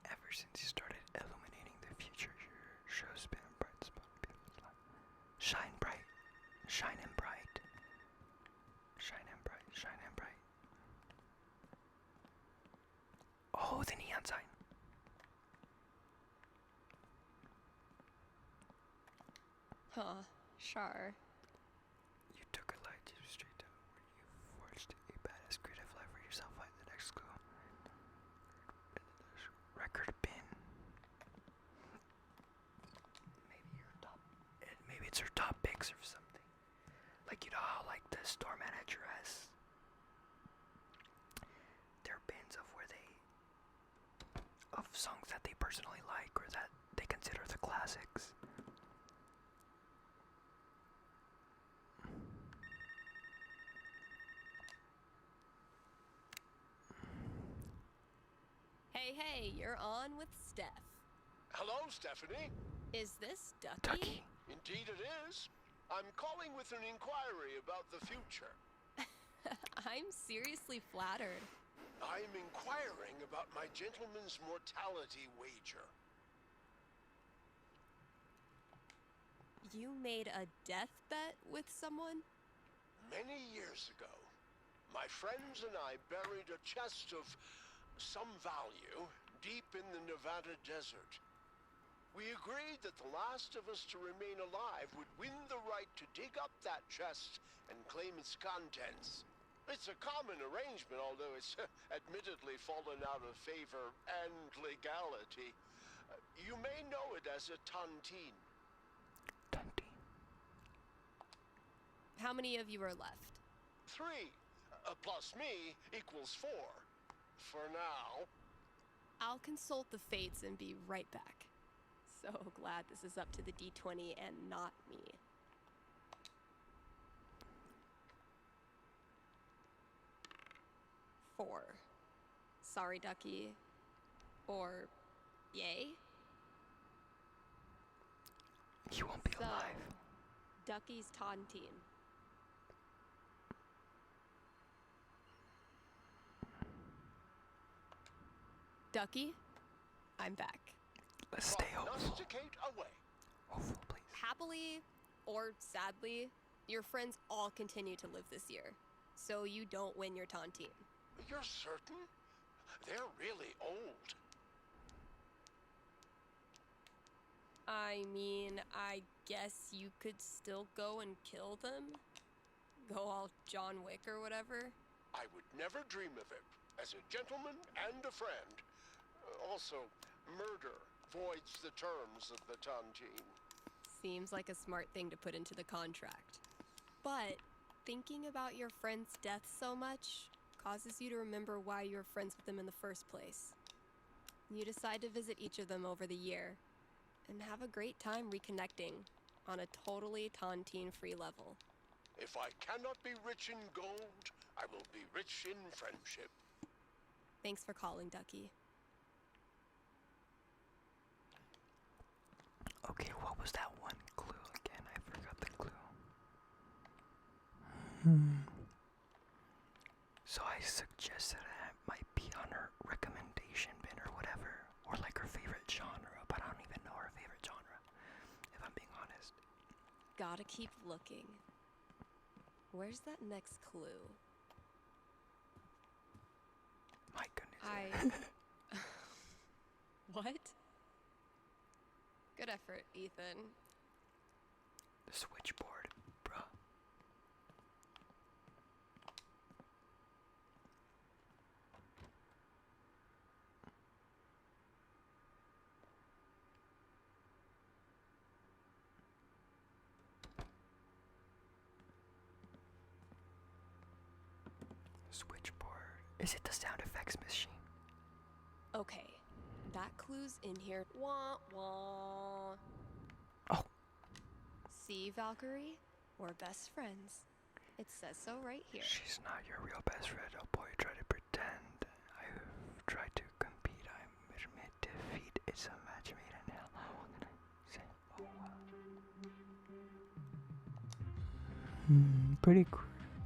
Ever since you started illuminating the future, your show's been a bright spot in people's lives. Shine bright. Shine and bright. Shine and bright. Shine and bright. Oh, the neon sign. Huh, sure. You took a light to straight down where you forged a badass creative life for yourself. Find the next clue. Record bin. Maybe it's her top picks or something. Like, you know how like the store manager has their bins of songs that they personally like or that they consider the classics. Hey, you're on with Steph. Hello, Stephanie. Is this Ducky? Indeed it is. I'm calling with an inquiry about the future. I'm seriously flattered. I'm inquiring about my gentleman's mortality wager. You made a death bet with someone? Many years ago, my friends and I buried a chest of some value deep in the Nevada desert. We agreed that the last of us to remain alive would win the right to dig up that chest and claim its contents. It's a common arrangement, although it's admittedly fallen out of favor and legality. You may know it as a tontine. How many of you are left? 3 plus me equals 4. For now. I'll consult the fates and be right back. So glad this is up to the D20 and not me. Four. Sorry, Ducky. Or yay? You won't be alive. Ducky's tontine. Ducky, I'm back. Let's stay hopeful. Prognosticate away. Hopeful, please. Happily, or sadly, your friends all continue to live this year. So you don't win your tontine. You're certain? They're really old. I mean, I guess you could still go and kill them? Go all John Wick or whatever? I would never dream of it. As a gentleman and a friend. Also, murder voids the terms of the tontine. Seems like a smart thing to put into the contract. But thinking about your friend's death so much causes you to remember why you were friends with them in the first place. You decide to visit each of them over the year and have a great time reconnecting on a totally tontine-free level. If I cannot be rich in gold, I will be rich in friendship. Thanks for calling, Ducky. Okay, what was that one clue again? I forgot the clue. So I suggested that it might be on her recommendation bin or whatever, or like her favorite genre, but I don't even know her favorite genre, if I'm being honest. Gotta keep looking. Where's that next clue? My goodness. What? Good effort, Ethan. The switchboard, bruh. Switchboard. Is it the sound effects machine? Okay, that clue's in here. Wah wah. Oh. See, Valkyrie? We're best friends. It says so right here. She's not your real best friend. Oh boy, try to pretend. I've tried to compete. I'm admit defeat. It's a match made in hell. What can I say? Oh wow.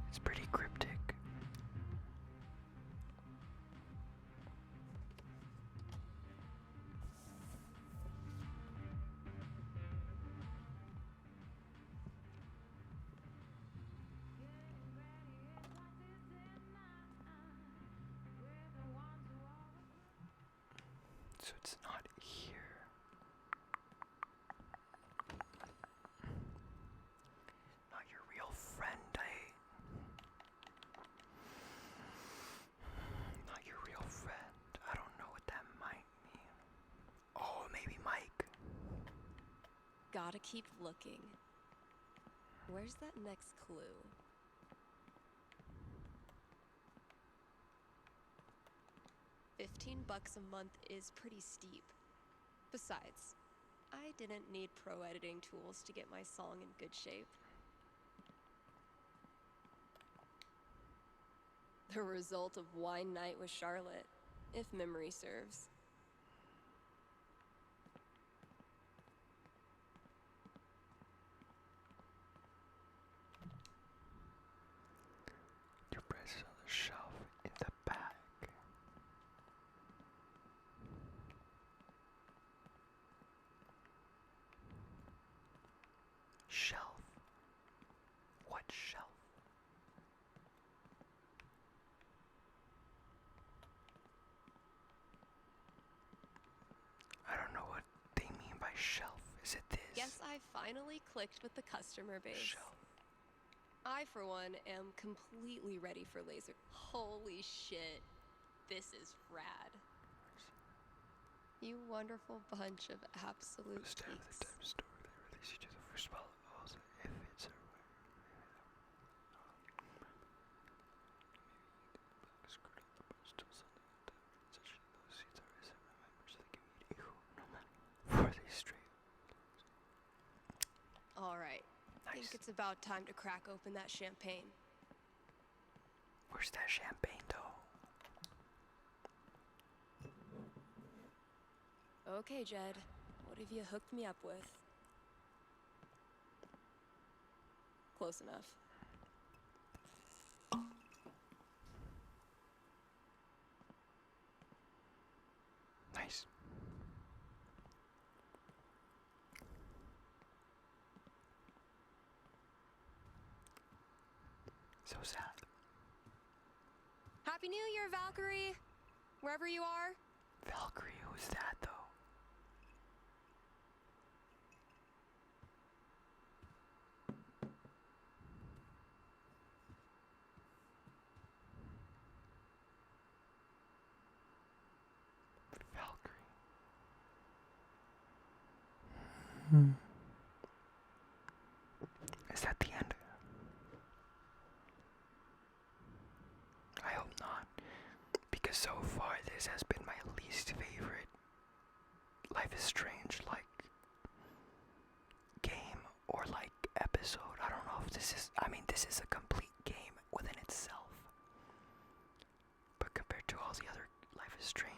It's pretty cryptic. So it's not here. maybe Mike. Gotta keep looking. Where's that next clue? $15 a month is pretty steep. Besides, I didn't need pro editing tools to get my song in good shape. The result of wine night with Charlotte, if memory serves. Your price is on the shelf in the back. Shelf? What shelf? I don't know what they mean by shelf. Is it this? Guess I finally clicked with the customer base. Shelf. I, for one, am completely ready for laser. Holy shit. This is rad. You wonderful bunch of absolute Stay with geeks. the type of store they release each of the first bottle. Also, if it's a screwed up the bunch still something like that. Essentially, those seats are SM members, so they can meet equal no matter for these straight. All right. I think it's about time to crack open that champagne. Where's that champagne, though? Okay, Jed. What have you hooked me up with? Close enough. Nice. So sad. Happy New Year, Valkyrie! Wherever you are. Valkyrie, who's that, though? Valkyrie. Is that the end? I hope not. Because so far this has been my least favorite Life is Strange like game or like episode. I don't know if this is, I mean, this is a complete game within itself. But compared to all the other Life is Strange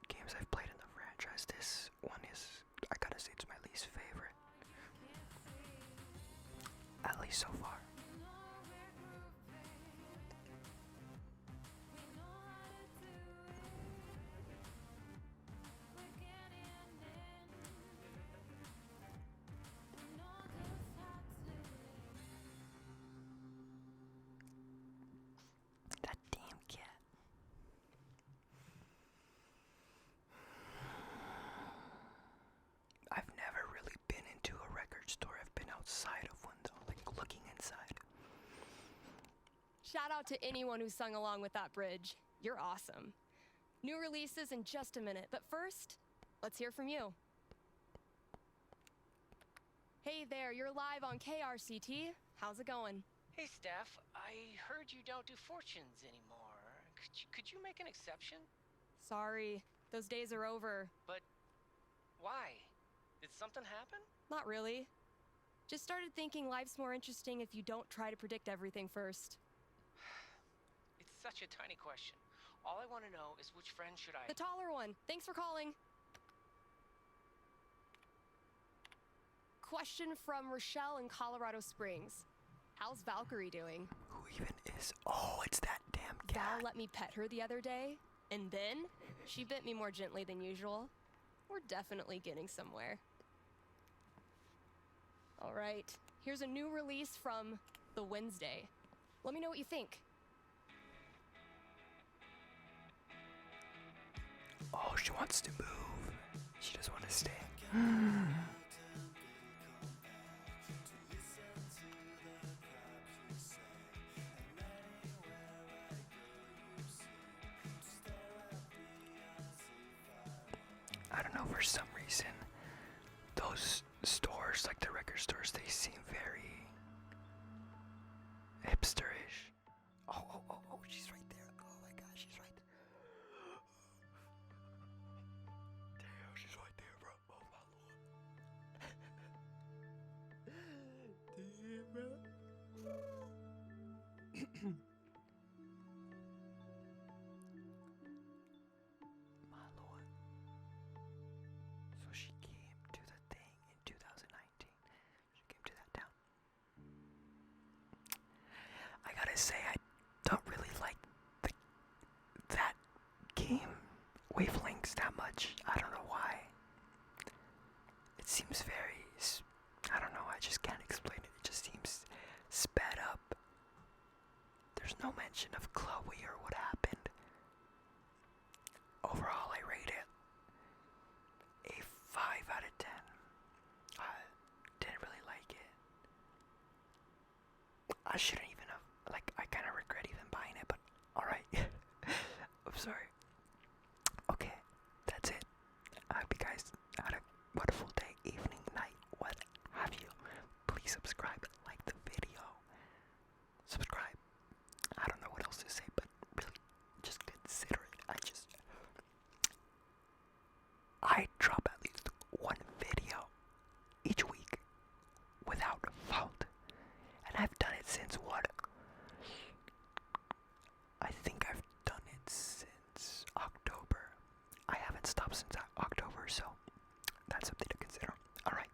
games I've played in the franchise, this one is, I gotta say, it's my least favorite. At least so far. That damn cat. I've never really been into a record store. I've been outside of one though, like looking inside. Shout out to anyone who sung along with that bridge. You're awesome. New releases in just a minute, but first, let's hear from you. Hey there, you're live on KRCT. How's it going? Hey, Steph, I heard you don't do fortunes anymore. Could you make an exception? Sorry, those days are over. But why? Did something happen? Not really. Just started thinking life's more interesting if you don't try to predict everything first. It's such a tiny question. All I want to know is which friend should I... The taller one. Thanks for calling. Question from Rochelle in Colorado Springs. How's Valkyrie doing? Who even is? Oh, it's that damn cat. Val let me pet her the other day, and then she bit me more gently than usual. We're definitely getting somewhere. All right, here's a new release from The Wednesday. Let me know what you think. Oh, she wants to move. She doesn't want to stay. I don't know, for some reason those stores, like the record stores, they seem very hipsterish. Oh, she's right there. Oh my gosh, she's right there. Damn, she's right there, bro. Oh my lord. Damn, bro. My lord. So she came to the thing in 2019. She came to that town. I gotta say, I don't really like that game, Wavelengths, that much. I don't know why. It seems very, I don't know, I just can't explain it. It just seems sped up. There's no mention of Chloe or what happened. Overall, I rate it a 5 out of 10. I didn't really like it. I shouldn't even have, like, I kind of regret even buying it, but alright. I'm sorry. Okay, that's it. I hope you guys had a wonderful day, evening, night, what have you. Please subscribe, like the video. Subscribe. I don't know what else to say, but really, just consider it. I drop at least one video each week without fault. And I've done it since what? I think I've done it since October. I haven't stopped since October, so that's something to consider. Alright.